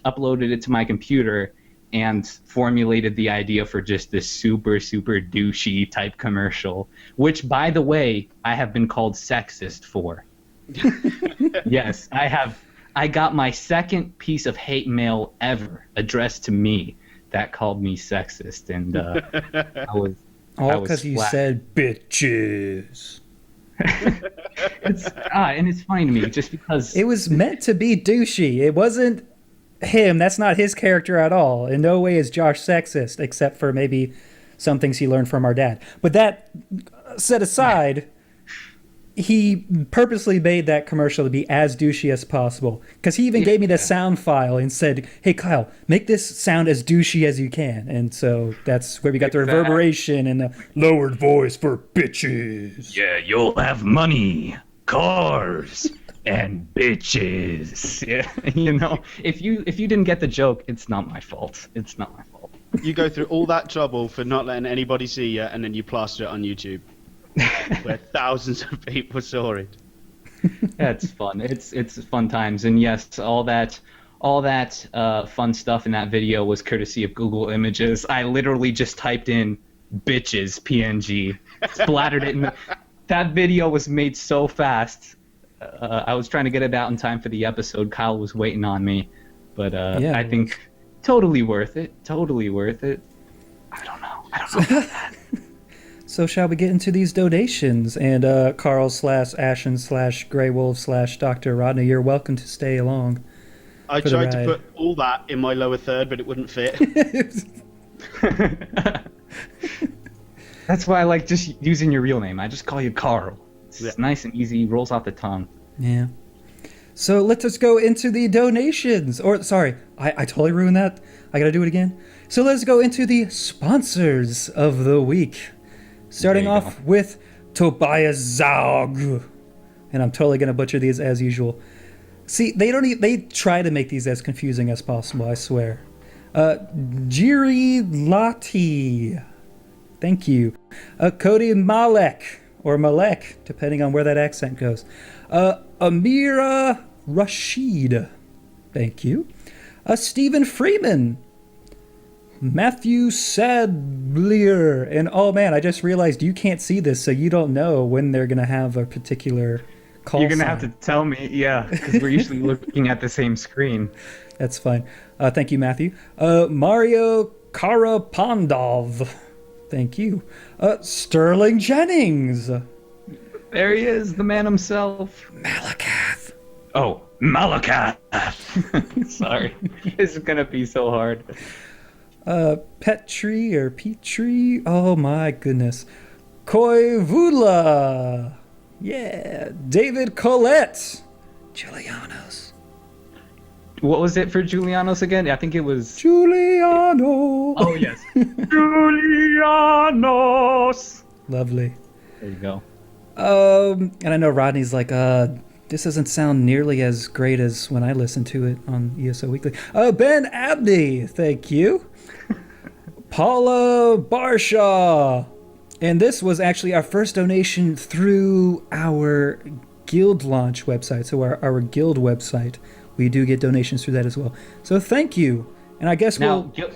uploaded it to my computer and formulated the idea for just this super, super douchey type commercial, which, by the way, I have been called sexist for. Yes, I have. I got my second piece of hate mail ever addressed to me that called me sexist, and I was All because you flat. said bitches. and it's funny to me just because It was meant to be douchey. It wasn't him. That's not his character at all. In no way is Josh sexist, except for maybe some things he learned from our dad. But that set aside, he purposely made that commercial to be as douchey as possible. Because he even gave me the sound file and said, hey, Kyle, make this sound as douchey as you can. And so that's where we got the reverberation and the lowered voice for bitches. yeah, you'll have money, cars, and bitches. Yeah, if you didn't get the joke, it's not my fault. It's not my fault. You go through all that trouble for not letting anybody see you, and then you plaster it on YouTube, where thousands of people saw it. Yeah, it's fun. It's fun times, and yes, all that fun stuff in that video was courtesy of Google Images. I literally just typed in "bitches" PNG, splattered it, and that video was made so fast. I was trying to get it out in time for the episode. Kyle was waiting on me, but Yeah, I think totally worth it. Totally worth it. I don't know. So shall we get into these donations? And Carl / Ashen / Grey Wolf / Dr. Rodney, you're welcome to stay along. I for the tried to ride. put all that in my lower third, but it wouldn't fit. That's why I like just using your real name. I just call you Carl. It's nice and easy, rolls off the tongue. Yeah. So let's just go into the donations. Or, sorry, I totally ruined that. I gotta do it again. So let's go into the sponsors of the week. Starting off with Tobias Zaug. And I'm totally gonna butcher these as usual. See, they try to make these as confusing as possible, I swear. Jiri Lati. Thank you. Cody Malek, or Malek, depending on where that accent goes. Amira Rashid. Thank you. Stephen Freeman. Matthew Sadlier. And oh man, I just realized you can't see this, so you don't know when they're going to have a particular call You're going to sign. have to tell me, yeah, because we're usually looking at the same screen. That's fine. Thank you, Matthew. Mario Karapandov. Thank you. Sterling Jennings. There he is, the man himself. Malakath. Oh, Malakath. Sorry. This is going to be so hard. Petri or Petri. Oh my goodness. Koivula. Yeah. David Collette. Giulianos. What was it for Julianos again? I think it was... Giuliano. Oh, yes. Julianos. Lovely. There you go. And I know Rodney's like, this doesn't sound nearly as great as when I listened to it on ESO Weekly. Ben Abney, thank you. Paula Barshaw. And this was actually our first donation through our guild launch website, so our guild website. We do get donations through that as well. So thank you. And I guess Now, we'll...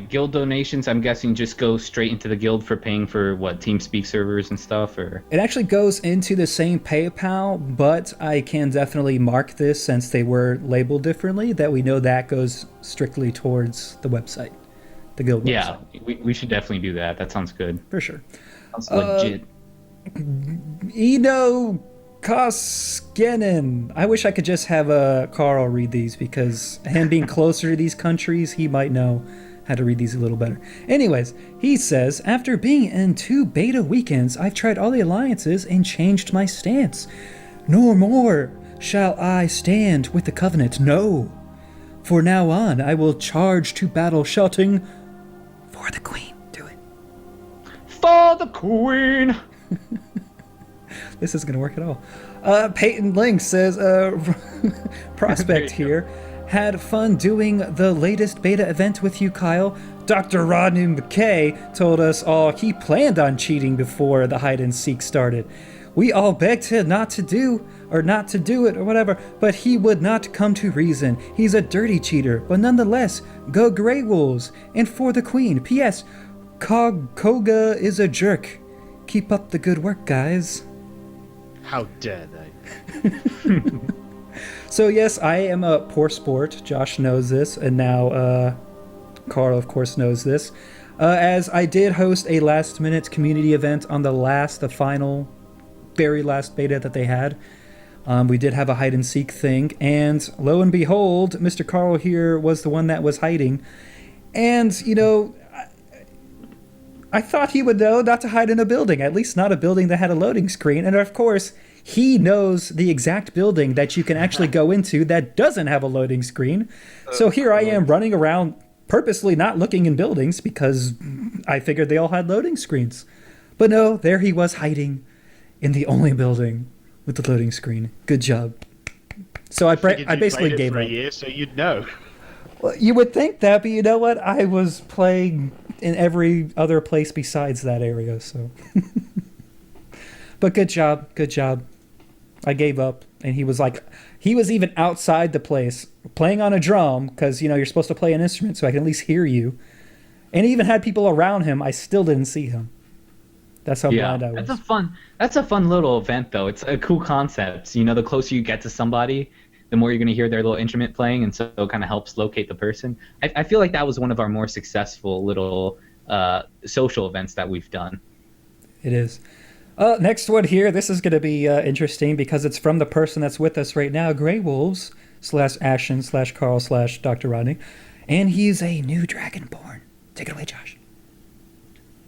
guild donations, I'm guessing just go straight into the guild for paying for, what, TeamSpeak servers and stuff, or... It actually goes into the same PayPal, but I can definitely mark this, since they were labeled differently, that we know that goes strictly towards the website, the guild Yeah, website. we should definitely do that. That sounds good. For sure. Sounds legit. Eno Koskinen. I wish I could just have Carl read these, because him being closer to these countries, he might know how to read these a little better. Anyways, he says, after being in 2 beta weekends, I've tried all the alliances and changed my stance. No more shall I stand with the Covenant, no. For now on, I will charge to battle shouting, for the Queen. Do it. For the Queen! This isn't going to work at all. Peyton Link says, Prospect here. Had fun doing the latest beta event with you, Kyle. Dr. Rodney McKay told us all he planned on cheating before the hide and seek started. We all begged him not to do it or whatever, but he would not come to reason. He's a dirty cheater, but nonetheless, go Grey Wolves. And for the Queen, P.S. Koga is a jerk. Keep up the good work, guys. How dare they? So yes, I am a poor sport. Josh knows this, and now Carl, of course, knows this. As I did host a last-minute community event on the final, very last beta that they had. We did have a hide-and-seek thing, and lo and behold, Mr. Carl here was the one that was hiding. And, you know, I thought he would know not to hide in a building, at least not a building that had a loading screen. And of course, he knows the exact building that you can actually go into that doesn't have a loading screen. So here I am running around purposely not looking in buildings because I figured they all had loading screens. But no, there he was hiding in the only building with the loading screen. Good job. So I basically gave for up. a year, so you'd know. Well, you would think that, but you know what? I was playing in every other place besides that area, so. But good job. I gave up, and he was even outside the place, playing on a drum, because, you know, you're supposed to play an instrument so I can at least hear you. And he even had people around him. I still didn't see him. That's how blind I was. That's a fun little event, though. It's a cool concept. You know, the closer you get to somebody, the more you're going to hear their little instrument playing, and so it kind of helps locate the person. I feel like that was one of our more successful little social events that we've done. It is. Next one here. This is going to be interesting because it's from the person that's with us right now, Grey Wolves / Ashen / Carl / Dr. Rodney. And he's a new Dragonborn. Take it away, Josh.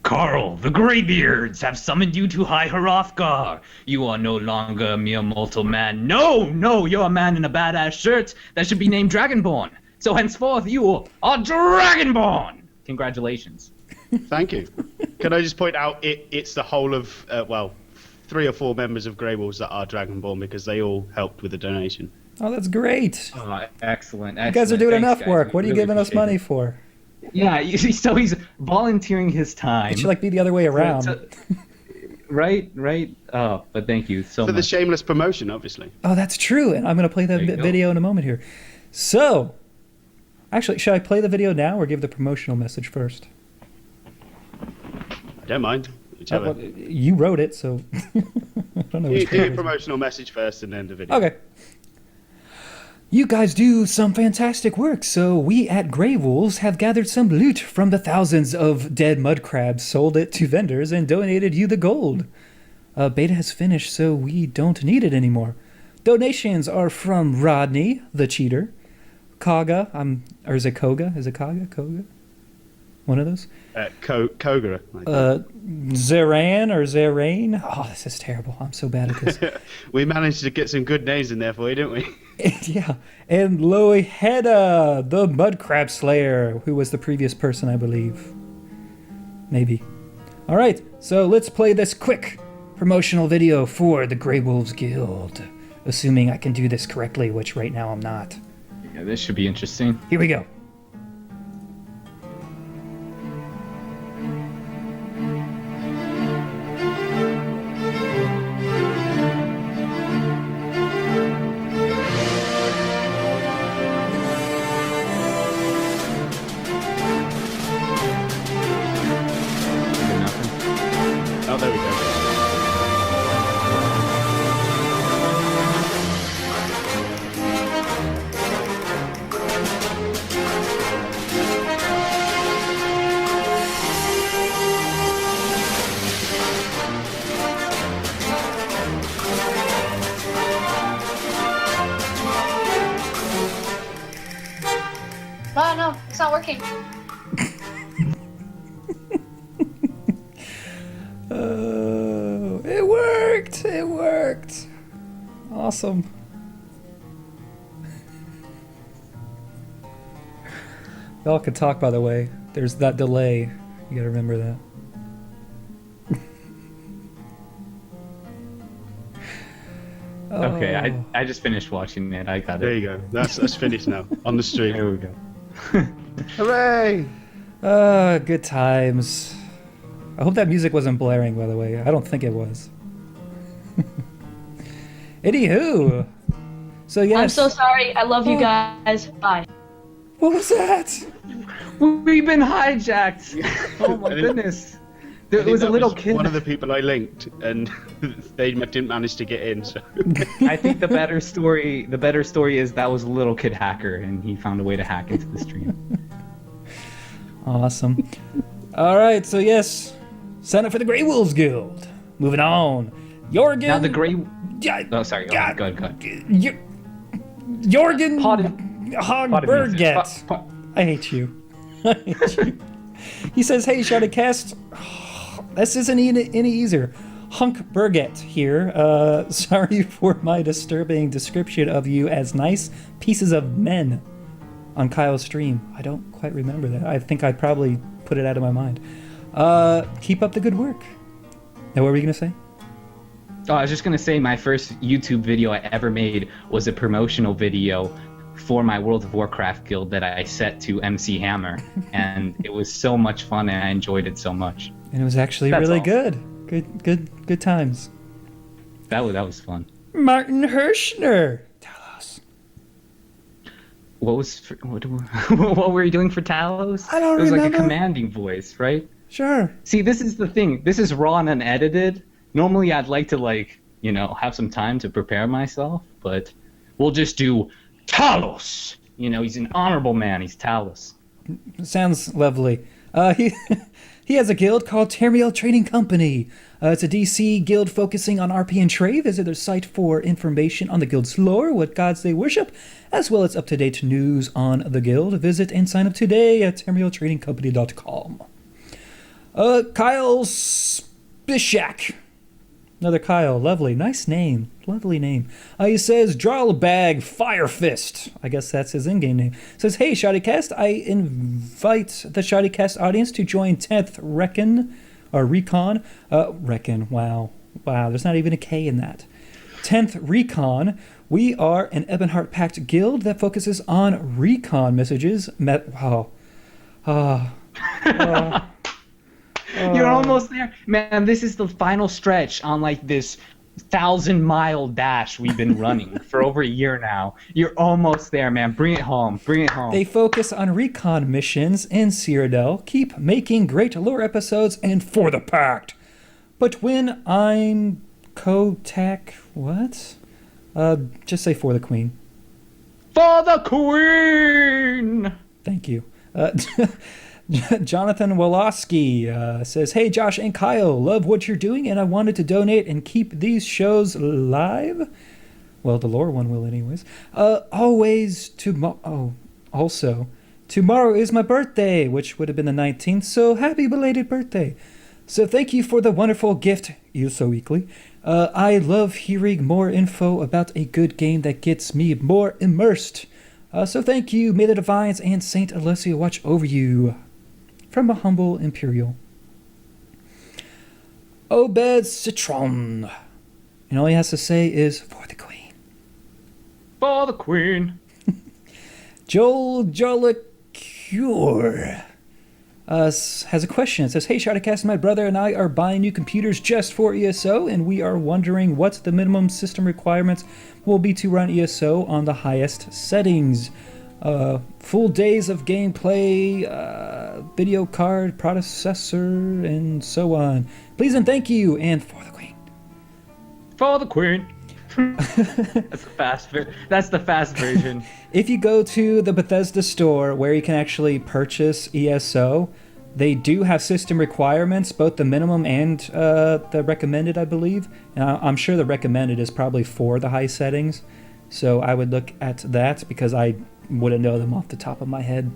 Carl, the Greybeards have summoned you to High Hrothgar. You are no longer a mere mortal man. No, you're a man in a badass shirt that should be named Dragonborn. So henceforth, you are Dragonborn. Congratulations. Thank you. Can I just point out it's the whole of 3 or 4 members of Grey Wolves that are Dragonborn because they all helped with the donation. Oh, that's great. Oh, excellent. You guys are doing enough guys. work. What are you Really giving us appreciate money it. for? Yeah, so he's volunteering his time. It should like be the other way around. Right. Oh, but thank you so For the much. shameless promotion, obviously. Oh, that's true. And I'm going to play the There you go. video in a moment here. So, actually, should I play the video now or give the promotional message first? I don't mind. Whichever. Well, you wrote it, so I don't know. You which do one your it is. promotional message first and then the video. Okay. You guys do some fantastic work, so we at Grey Wolves have gathered some loot from the thousands of dead mud crabs, sold it to vendors, and donated you the gold. Beta has finished, so we don't need it anymore. Donations are from Rodney, the cheater, Kaga, or is it Koga? Is it Kaga? Koga? One of those? Kogura. Zeran or Zerain? Oh, this is terrible. I'm so bad at this. We managed to get some good names in there for you, didn't we? Yeah, and Loheda, the mud crab slayer, who was the previous person, I believe. Maybe. All right, so let's play this quick promotional video for the Grey Wolves Guild, assuming I can do this correctly, which right now I'm not. Yeah, this should be interesting. Here we go. Oh, there we go. Oh no, it's not working. Oh, it worked! It worked! Awesome. Y'all can talk, by the way. There's that delay. You gotta remember that. Okay, Oh. I just finished watching it. I got There it. you go. That's finished now. On the stream. There we go. Hooray! Good times. I hope that music wasn't blaring, by the way. I don't think it was. Anywho. So, yes. I'm so sorry. I love you guys. Bye. What was that? We've been hijacked. Oh my I didn't- goodness. I There think was a that little kid. One of the people I linked, and they didn't manage to get in. So I think the better story is that was a little kid hacker, and he found a way to hack into the stream. Awesome. All right, so yes, sign up for the Grey Wolves Guild. Moving on. Jorgen. Now the gray. Yeah, Oh, sorry. Go yeah, ahead. Go ahead. Jorgen Potted Hogberget. message. I hate you. I hate you. He says, "Hey, ShoddyCast, this isn't any easier. Hunk Burgett here. Sorry for my disturbing description of you as nice pieces of men on Kyle's stream. I don't quite remember that. I think I probably put it out of my mind. Keep up the good work." Now, what were you gonna say? Oh, I was just gonna say my first YouTube video I ever made was a promotional video for my World of Warcraft guild that I set to MC Hammer, and it was so much fun, and I enjoyed it so much. And it was actually That's really all. good times. That was fun. Martin Hirschner. Talos. What were you doing for Talos? I don't It was like remember. a commanding voice, right? Sure. See, this is the thing. This is raw and unedited. Normally, I'd like to have some time to prepare myself, but we'll just do Talos. He's an honorable man. He's Talos. Sounds lovely. He he has a guild called Termiel Trading Company. It's a DC guild focusing on RP and trade. Visit their site for information on the guild's lore, what gods they worship, as well as up-to-date news on the guild. Visit and sign up today at termieltradingcompany.com. Kyle Spishak. Another Kyle. Lovely. Nice name. Lovely name. He says, Drawlbag Fire Fist. I guess that's his in-game name. Says, hey, ShoddyCast. I invite the ShoddyCast audience to join 10th Recon. Wow. There's not even a K in that. 10th Recon. We are an Ebonheart Pact guild that focuses on recon messages. You're almost there. Man, this is the final stretch on like this 1,000-mile dash we've been running for over a year now. You're almost there, man. Bring it home. Bring it home. They focus on recon missions in Cyrodiil. Keep making great lore episodes and for the Pact. But when I'm Kotak, what? Just say for the Queen. For the Queen! Thank you. Jonathan Woloski says, hey, Josh and Kyle, love what you're doing, and I wanted to donate and keep these shows live. Well, the lore one will anyways. Also, tomorrow is my birthday, which would have been the 19th, so happy belated birthday. So thank you for the wonderful gift, ESO Weekly. I love hearing more info about a good game that gets me more immersed. So thank you. May the Divines and Saint Alessia watch over you. From a humble Imperial. Obed Citron. And all he has to say is, for the Queen. For the Queen. Joel Jollicure has a question. It says, hey, ShoddyCast, my brother and I are buying new computers just for ESO, and we are wondering what the minimum system requirements will be to run ESO on the highest settings. Full days of gameplay, video card, processor, and so on. Please and thank you, and for the Queen. For the Queen. That's the fast version. If you go to the Bethesda store where you can actually purchase ESO, they do have system requirements, both the minimum and the recommended, I believe. And I'm sure the recommended is probably for the high settings. So I would look at that because I wouldn't know them off the top of my head.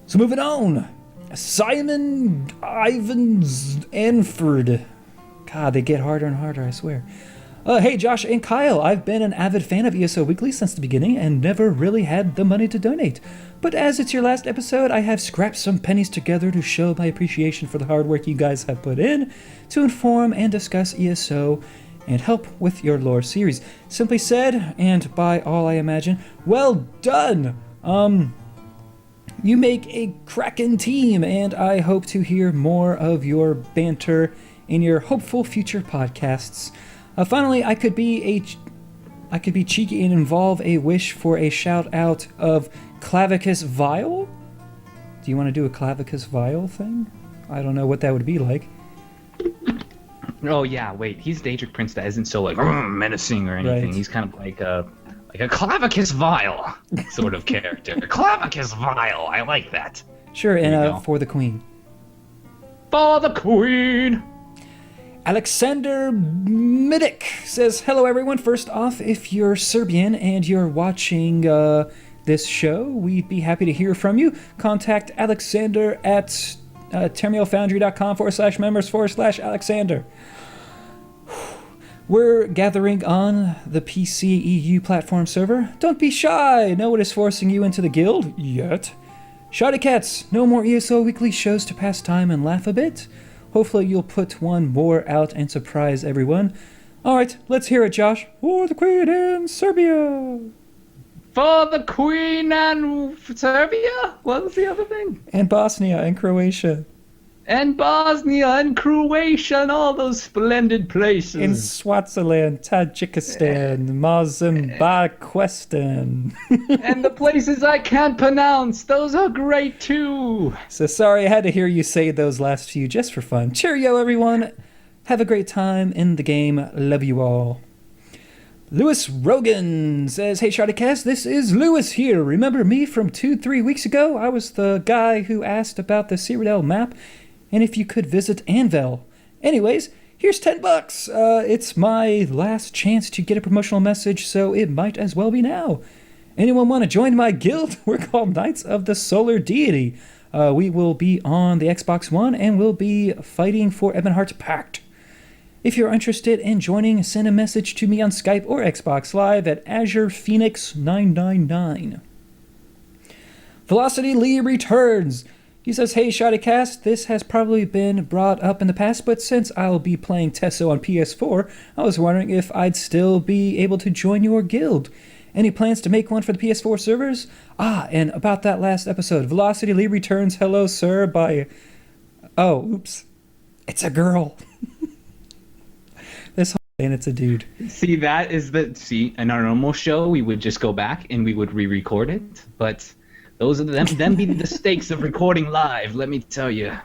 So moving on. Simon Ivans Anford. God, they get harder and harder, I swear. Hey, Josh and Kyle, I've been an avid fan of ESO Weekly since the beginning and never really had the money to donate. But as it's your last episode, I have scrapped some pennies together to show my appreciation for the hard work you guys have put in to inform and discuss ESO and help with your lore series. Simply said, and by all I imagine, well done! You make a crackin' team, and I hope to hear more of your banter in your hopeful future podcasts. Finally, I could be cheeky and involve a wish for a shout out of Clavicus Vile. Do you want to do a Clavicus Vile thing? I don't know what that would be like. Oh yeah, wait. He's Daedric Prince that isn't so like menacing or anything. Right. He's kind of like a Clavicus Vile sort of character. Clavicus Vile. I like that. Sure, and for the Queen. For the Queen. Alexander Midik says, hello everyone. First off, if you're Serbian and you're watching this show, we'd be happy to hear from you. Contact Alexander at termialfoundry.com/members/Alexander. We're gathering on the PC EU platform server. Don't be shy. No one is forcing you into the guild yet. ShoddyCats, no more ESO Weekly shows to pass time and laugh a bit. Hopefully you'll put one more out and surprise everyone. Alright, let's hear it, Josh. For the Queen in Serbia! For the Queen and Serbia? What was the other thing? And Bosnia and Croatia. And Bosnia and Croatia and all those splendid places. In Swaziland, Tajikistan, Mozambique. And the places I can't pronounce, those are great too. So sorry I had to hear you say those last few just for fun. Cheerio, everyone. Have a great time in the game. Love you all. Lewis Rogan says, "Hey ShoddyCast, this is Lewis here. Remember me from 2-3 weeks ago? I was the guy who asked about the Cyrodiil map and if you could visit Anvil. Anyways, here's $10. It's my last chance to get a promotional message, so it might as well be now. Anyone want to join my guild? We're called Knights of the Solar Deity. We will be on the Xbox One and we'll be fighting for Ebonheart's Pact. If you're interested in joining, send a message to me on Skype or Xbox Live at Azure Phoenix 999. Velocity Lee returns. He says, "Hey ShoddyCast, this has probably been brought up in the past, but since I'll be playing Tesso on PS4, I was wondering if I'd still be able to join your guild. Any plans to make one for the PS4 servers? And about that last episode, Velocity Lee returns, hello sir, by... Oh, oops. It's a girl." This whole and it's a dude. See, that is in our normal show, we would just go back and we would re-record it, but those are them be the stakes of recording live, let me tell you.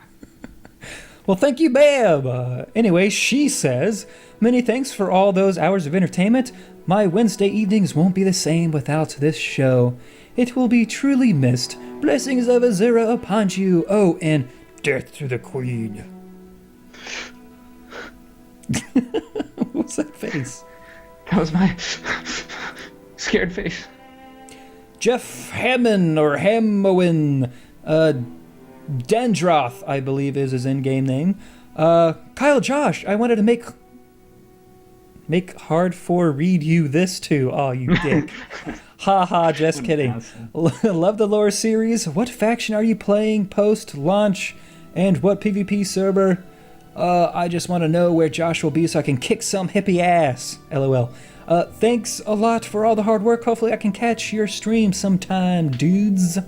Well, thank you, Bab. Anyway, she says, "Many thanks for all those hours of entertainment. My Wednesday evenings won't be the same without this show. It will be truly missed. Blessings of Azura upon you. Oh, and death to the queen." What was that face? That was my scared face. Jeff Hammond, or Hammowin, Dendroth, I believe is his in-game name. Kyle Josh, I wanted to make hard for read you this too. Oh, you dick. Haha, just kidding. Love the lore series. What faction are you playing post-launch? And what PvP server? I just want to know where Josh will be so I can kick some hippie ass. LOL. Thanks a lot for all the hard work. Hopefully I can catch your stream sometime, dudes.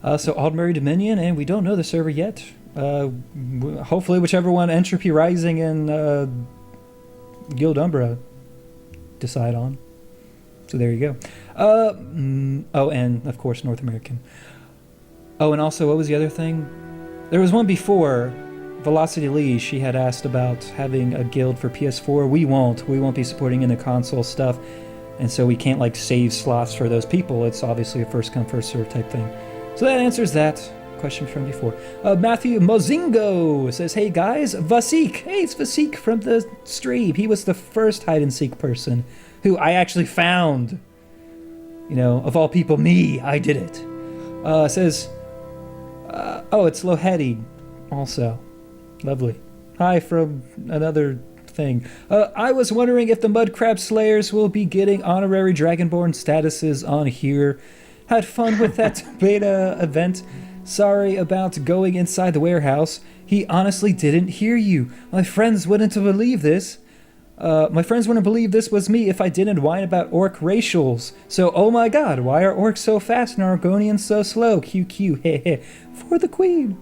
So Aldmeri Dominion, and we don't know the server yet. Hopefully whichever one Entropy Rising and Guild Umbra decide on. So there you go. Oh, and of course North American. Oh, and also what was the other thing? There was one before. Velocity Lee, she had asked about having a guild for PS4. We won't be supporting in the console stuff, and so we can't like save slots for those people. It's obviously a first come first serve type thing. So that answers that question from before. Matthew Mozingo says, "Hey guys, Vasik." Hey, it's Vasik from the stream. He was the first hide and seek person who I actually found. You know, of all people, me, I did it. Says, oh, it's Lohedi also. Lovely. Hi from another thing. I was wondering if the Mud Crab Slayers will be getting honorary Dragonborn statuses on here. Had fun with that beta event. Sorry about going inside the warehouse. He honestly didn't hear you. My friends wouldn't believe this. My friends wouldn't believe this was me if I didn't whine about orc racials. So, oh my god, why are orcs so fast and Argonians so slow? QQ, heh. For the queen.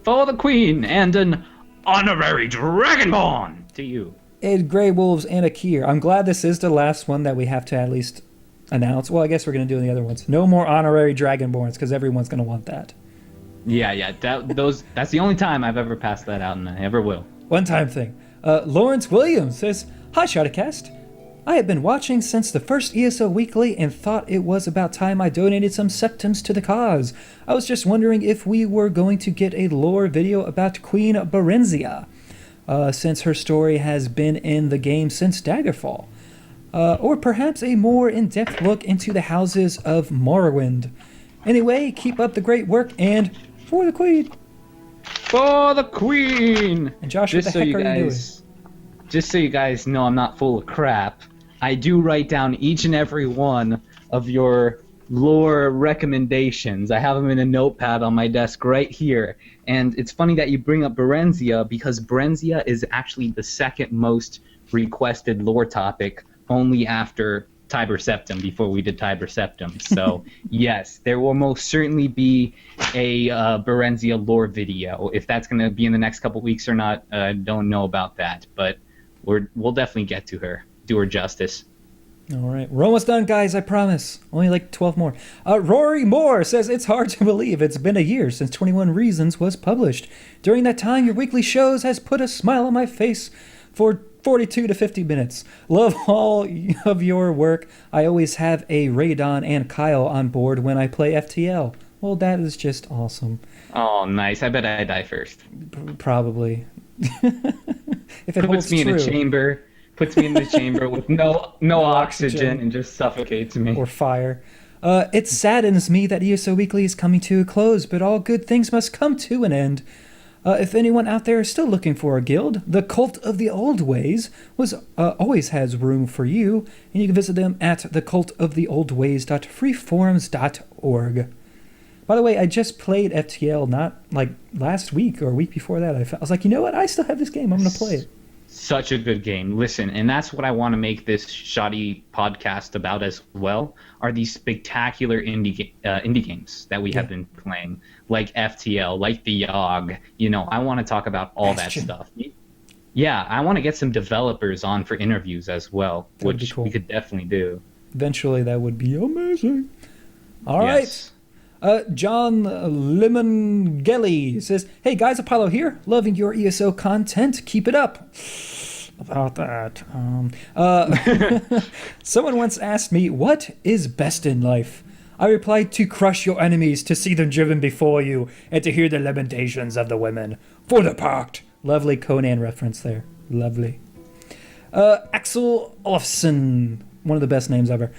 For the queen and an honorary Dragonborn to you. And Grey Wolves and Akir. I'm glad this is the last one that we have to at least announce. Well, I guess we're going to do the other ones. No more honorary Dragonborns, because everyone's going to want that. Yeah. That's the only time I've ever passed that out, and I ever will. One-time thing. Lawrence Williams says, "Hi, ShoddyCast. I have been watching since the first ESO Weekly and thought it was about time I donated some septums to the cause. I was just wondering if we were going to get a lore video about Queen Berenzia, since her story has been in the game since Daggerfall. Or perhaps a more in-depth look into the houses of Morrowind. Anyway, keep up the great work, and for the queen." For the queen! And Josh, what the heck are you doing? Just so you guys know I'm not full of crap, I do write down each and every one of your lore recommendations. I have them in a notepad on my desk right here. And it's funny that you bring up Berenzia, because Berenzia is actually the second most requested lore topic, only after Tiber Septim, before we did Tiber Septim. So, yes, there will most certainly be a Berenzia lore video. If that's going to be in the next couple weeks or not, I don't know about that. But we'll definitely get to her. Do her justice. All right. We're almost done, guys, I promise. Only like 12 more. Rory Moore says, "It's hard to believe it's been a year since 21 Reasons was published. During that time, your weekly shows has put a smile on my face for 42 to 50 minutes. Love all of your work. I always have a Radon and Kyle on board when I play FTL. Well, that is just awesome. Oh, nice. I bet I die first. Probably. If it holds Puts me true. in a chamber. Puts me in the chamber with no oxygen and just suffocates me. Or fire. It saddens me that ESO Weekly is coming to a close, but all good things must come to an end. If anyone out there is still looking for a guild, the Cult of the Old Ways always has room for you, and you can visit them at thecultoftheoldways.freeforums.org. By the way, I just played FTL not like last week or a week before that. I was like, you know what? I still have this game. I'm going to play it. Such a good game. Listen, and that's what I want to make this shoddy podcast about as well, are these spectacular indie games that we have been playing, like FTL, like the Yogg. You know, I want to talk about all that stuff. Yeah, I want to get some developers on for interviews as well, which we could definitely do. Eventually, that would be amazing. All Yes. right. John Lemongeli says, "Hey guys, Apollo here. Loving your ESO content. Keep it up." About that. Someone once asked me, what is best in life? I replied, to crush your enemies, to see them driven before you, and to hear the lamentations of the women. For the pact. Lovely Conan reference there. Lovely. Axel Olafsson. One of the best names ever.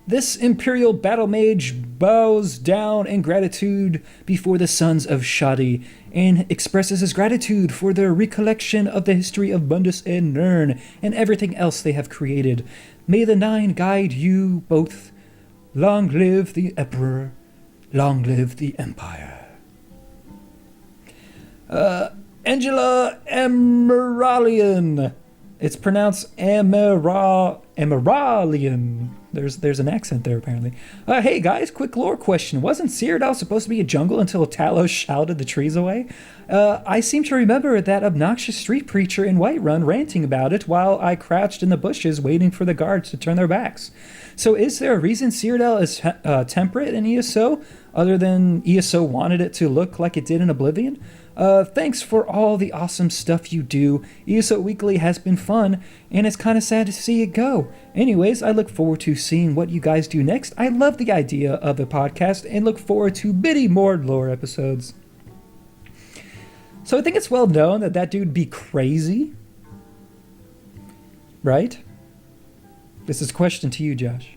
This Imperial Battle Mage bows down in gratitude before the sons of Shoddy and expresses his gratitude for their recollection of the history of Mundus and Nirn and everything else they have created. May the Nine guide you both. Long live the Emperor. Long live the Empire. Angela Emeralian. It's pronounced Emeralian. There's an accent there, apparently. Hey, guys, quick lore question. Wasn't Cyrodiil supposed to be a jungle until Talos shouted the trees away? I seem to remember that obnoxious street preacher in Whiterun ranting about it while I crouched in the bushes waiting for the guards to turn their backs. So is there a reason Cyrodiil is temperate in ESO, other than ESO wanted it to look like it did in Oblivion? Thanks for all the awesome stuff you do. ESO Weekly has been fun, and it's kind of sad to see it go. Anyways, I look forward to seeing what you guys do next. I love the idea of a podcast and look forward to many more lore episodes. So I think it's well known that that dude be crazy. Right? This is a question to you, Josh.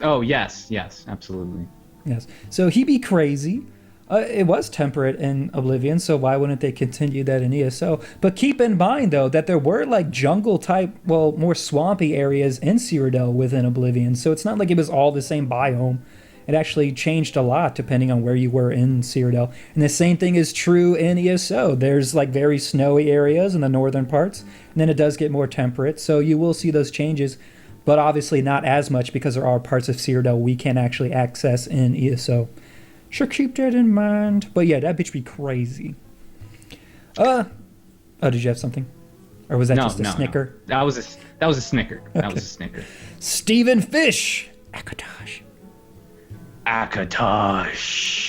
Oh, yes, absolutely. Yes. So he be crazy. It was temperate in Oblivion, so why wouldn't they continue that in ESO? But keep in mind, though, that there were like jungle-type, well, more swampy areas in Cyrodiil within Oblivion, so it's not like it was all the same biome. It actually changed a lot depending on where you were in Cyrodiil. And the same thing is true in ESO. There's like very snowy areas in the northern parts, and then it does get more temperate, so you will see those changes, but obviously not as much because there are parts of Cyrodiil we can actually access in ESO. Sure, keep that in mind. But yeah, that bitch be crazy. Oh, did you have something? Or was that just a snicker? No. That was a snicker. Okay. That was a snicker. Stephen Fish! Akatosh.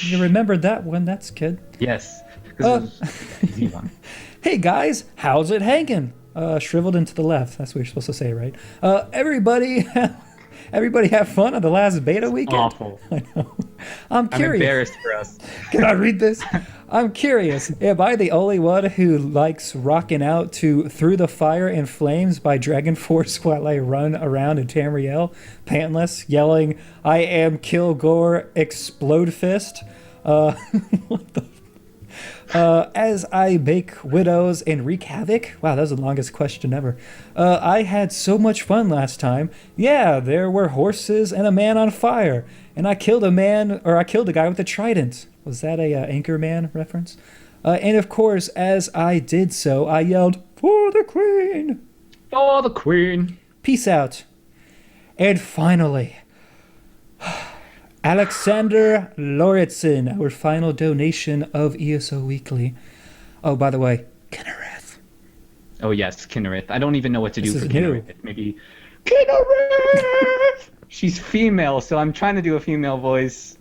You remembered that one, that's good. Yes. Because it was an easy one. Hey guys, how's it hanging? Shriveled into the left. That's what you're supposed to say, right? Everybody have fun on the last beta weekend? Awful. I know. I'm curious. I'm embarrassed for us. Can I read this? I'm curious. Am I the only one who likes rocking out to Through the Fire and Flames by Dragon Force while I run around in Tamriel, pantless, yelling, I am Kilgore, Explode Fist? What the as I make widows and wreak havoc? Wow, that was the longest question ever. I had so much fun last time. Yeah, there were horses and a man on fire. And I killed a guy with a trident. Was that a Anchorman reference? And of course, as I did so, I yelled, for the queen! For the queen! Peace out. And finally, Alexander Lauritsen, our final donation of ESO Weekly. Oh, by the way, Kinnereth. Oh, yes, Kinnereth. I don't even know what to do for Kinnereth. Maybe, Kinnereth! She's female, so I'm trying to do a female voice.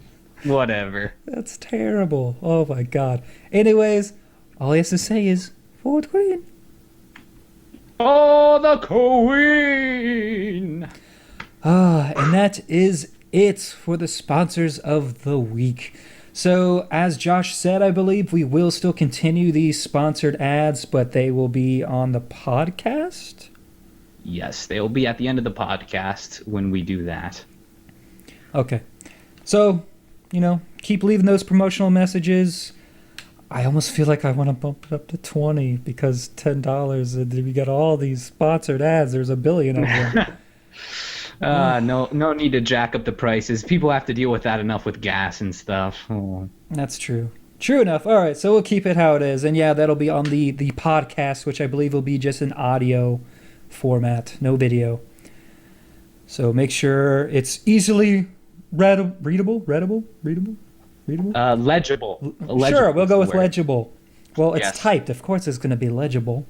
Whatever. That's terrible. Oh, my God. Anyways, all he has to say is, for the queen. For the Queen! And that is it for the sponsors of the week. So, as Josh said, I believe we will still continue these sponsored ads, but they will be on the podcast? Yes, they will be at the end of the podcast when we do that. Okay. So, keep leaving those promotional messages. I almost feel like I want to bump it up to 20 because $10 and we got all these sponsored ads. There's a billion of them. No need to jack up the prices. People have to deal with that enough with gas and stuff. Oh. That's true. True enough. All right, so we'll keep it how it is. And yeah, that'll be on the podcast, which I believe will be just an audio format, no video. So make sure it's easily readable. Legible. Sure, we'll go with legible. Well, it's Yes. typed. Of course it's going to be legible.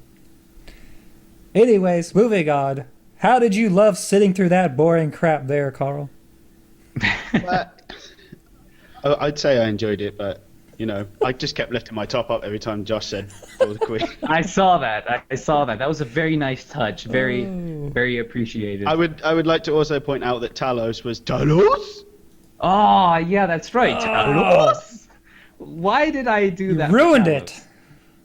Anyways, moving on. How did you love sitting through that boring crap there, Carl? I'd say I enjoyed it, but I just kept lifting my top up every time Josh said "For the Queen." I saw that. That was a very nice touch. Very, very appreciated. I would like to also point out that Talos was Talos. Oh, yeah, that's right. Talos? Why did I do that? You ruined for it. Talos?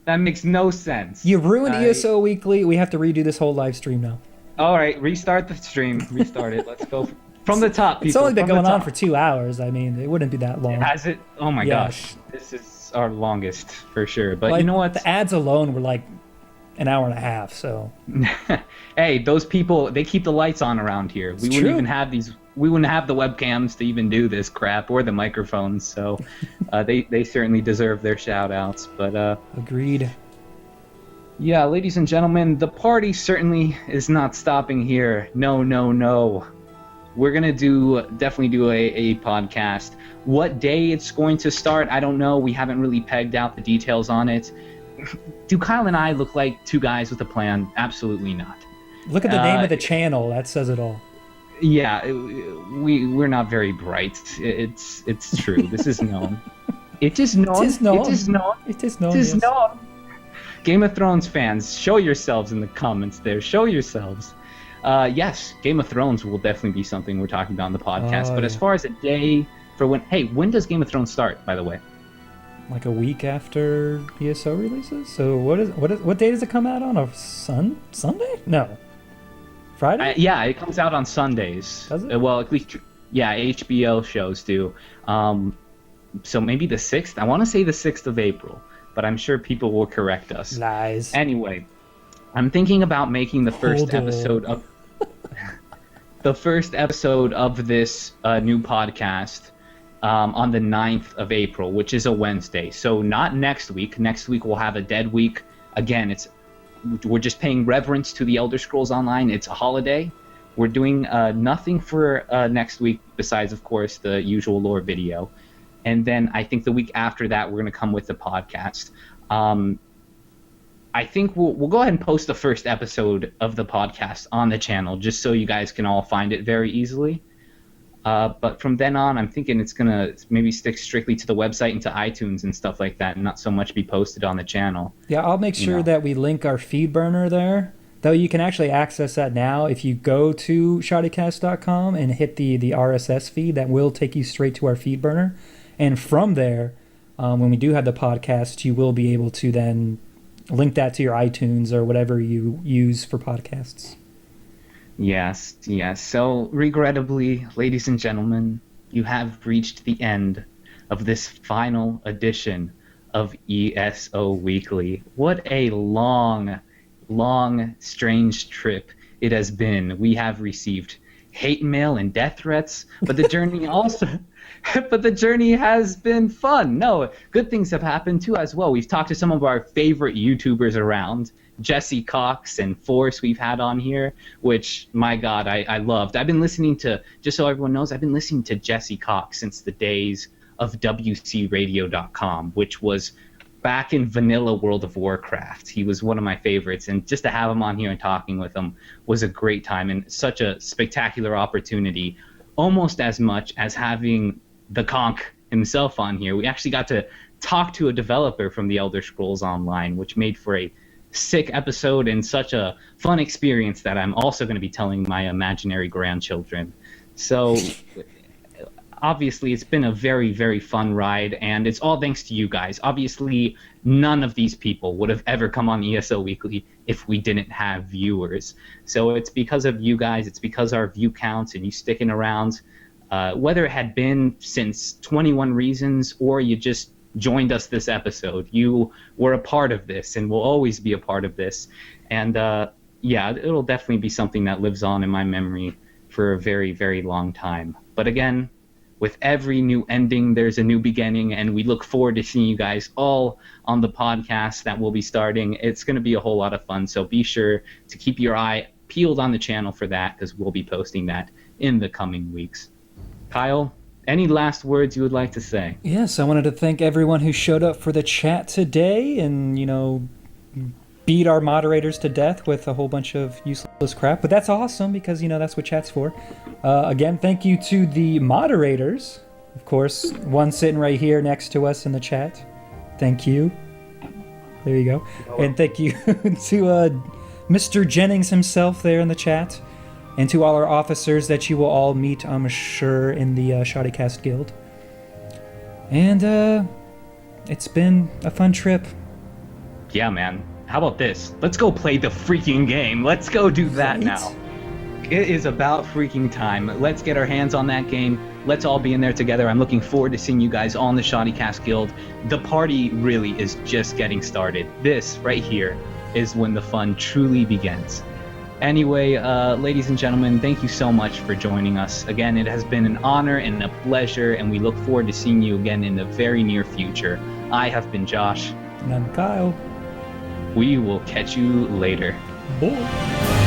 That makes no sense. You ruined ESO Weekly. We have to redo this whole live stream now. All right, restart the stream. Restart it. Let's go from the top, people. It's only been From the going on top. for 2 hours. I mean, it wouldn't be that long. Has it? Oh my Yeah. gosh. This is our longest for sure. But Like, you know what? The ads alone were like an hour and a half, so. Hey, those people, they keep the lights on around here. We wouldn't true. even have we wouldn't have the webcams to even do this crap or the microphones. So they certainly deserve their shout outs. But Agreed. yeah, ladies and gentlemen, the party certainly is not stopping here. No. We're going to definitely do a podcast. What day it's going to start, I don't know. We haven't really pegged out the details on it. Do Kyle and I look like two guys with a plan? Absolutely not. Look at the name of the channel. That says it all. Yeah, we're not very bright. It's true. This is known. It is known. It is known. It is known. It is known. It is yes. known. Game of Thrones fans, show yourselves in the comments there. Show yourselves. Yes, Game of Thrones will definitely be something we're talking about on the podcast. Oh, but as yeah. far as a day for when does Game of Thrones start, by the way? Like a week after ESO releases. So what day does it come out on? A Sunday? No. Friday? Yeah, it comes out on Sundays. Does it? Well, at least, yeah, HBO shows do. So maybe the 6th? I want to say the 6th of April, but I'm sure people will correct us. Lies. Anyway, I'm thinking about making the first Hold on. episode of this new podcast on the 9th of April, which is a Wednesday. So not next week. Next week we'll have a dead week. Again, we're just paying reverence to the Elder Scrolls Online. It's a holiday. We're doing nothing for next week besides, of course, the usual lore video. And then I think the week after that, we're going to come with the podcast. I think we'll go ahead and post the first episode of the podcast on the channel just so you guys can all find it very easily. But from then on, I'm thinking it's going to maybe stick strictly to the website and to iTunes and stuff like that and not so much be posted on the channel. Yeah, I'll make sure that we link our FeedBurner there. Though you can actually access that now if you go to ShoddyCast.com and hit the RSS feed. That will take you straight to our FeedBurner. And from there, when we do have the podcast, you will be able to then link that to your iTunes or whatever you use for podcasts. Yes. So, regrettably, ladies and gentlemen, you have reached the end of this final edition of ESO Weekly. What a long, strange trip it has been. We have received hate mail and death threats, but the journey has been fun. No, good things have happened too as well. We've talked to some of our favorite YouTubers around. Jesse Cox and Force we've had on here, which, my God, I loved. I've been listening to, just so everyone knows, I've been listening to Jesse Cox since the days of WCRadio.com, which was back in vanilla World of Warcraft. He was one of my favorites, and just to have him on here and talking with him was a great time and such a spectacular opportunity, almost as much as having the Conch himself on here. We actually got to talk to a developer from the Elder Scrolls Online, which made for a sick episode and such a fun experience that I'm also going to be telling my imaginary grandchildren. So obviously it's been a very, very fun ride, and it's all thanks to you guys. Obviously, none of these people would have ever come on ESO Weekly if we didn't have viewers. So it's because of you guys, it's because our view counts and you sticking around. Whether it had been since 21 Reasons or you just joined us this episode, you were a part of this and will always be a part of this. And yeah, it'll definitely be something that lives on in my memory for a very, very long time. But again, with every new ending, there's a new beginning, and we look forward to seeing you guys all on the podcast that will be starting. It's going to be a whole lot of fun, so be sure to keep your eye peeled on the channel for that, because we'll be posting that in the coming weeks. Kyle, any last words you would like to say? Yes, I wanted to thank everyone who showed up for the chat today and, you know, beat our moderators to death with a whole bunch of useless crap. But that's awesome because, you know, that's what chat's for. Again, thank you to the moderators. Of course, one sitting right here next to us in the chat. Thank you. There you go. And thank you to Mr. Jennings himself there in the chat. And to all our officers that you will all meet, I'm sure, in the ShoddyCast Guild. And it's been a fun trip. Yeah, man. How about this? Let's go play the freaking game. Let's go do that now. It is about freaking time. Let's get our hands on that game. Let's all be in there together. I'm looking forward to seeing you guys all in the ShoddyCast Guild. The party really is just getting started. This right here is when the fun truly begins. Anyway, ladies and gentlemen, thank you so much for joining us. Again, it has been an honor and a pleasure, and we look forward to seeing you again in the very near future. I have been Josh. And I'm Kyle. We will catch you later. Bye.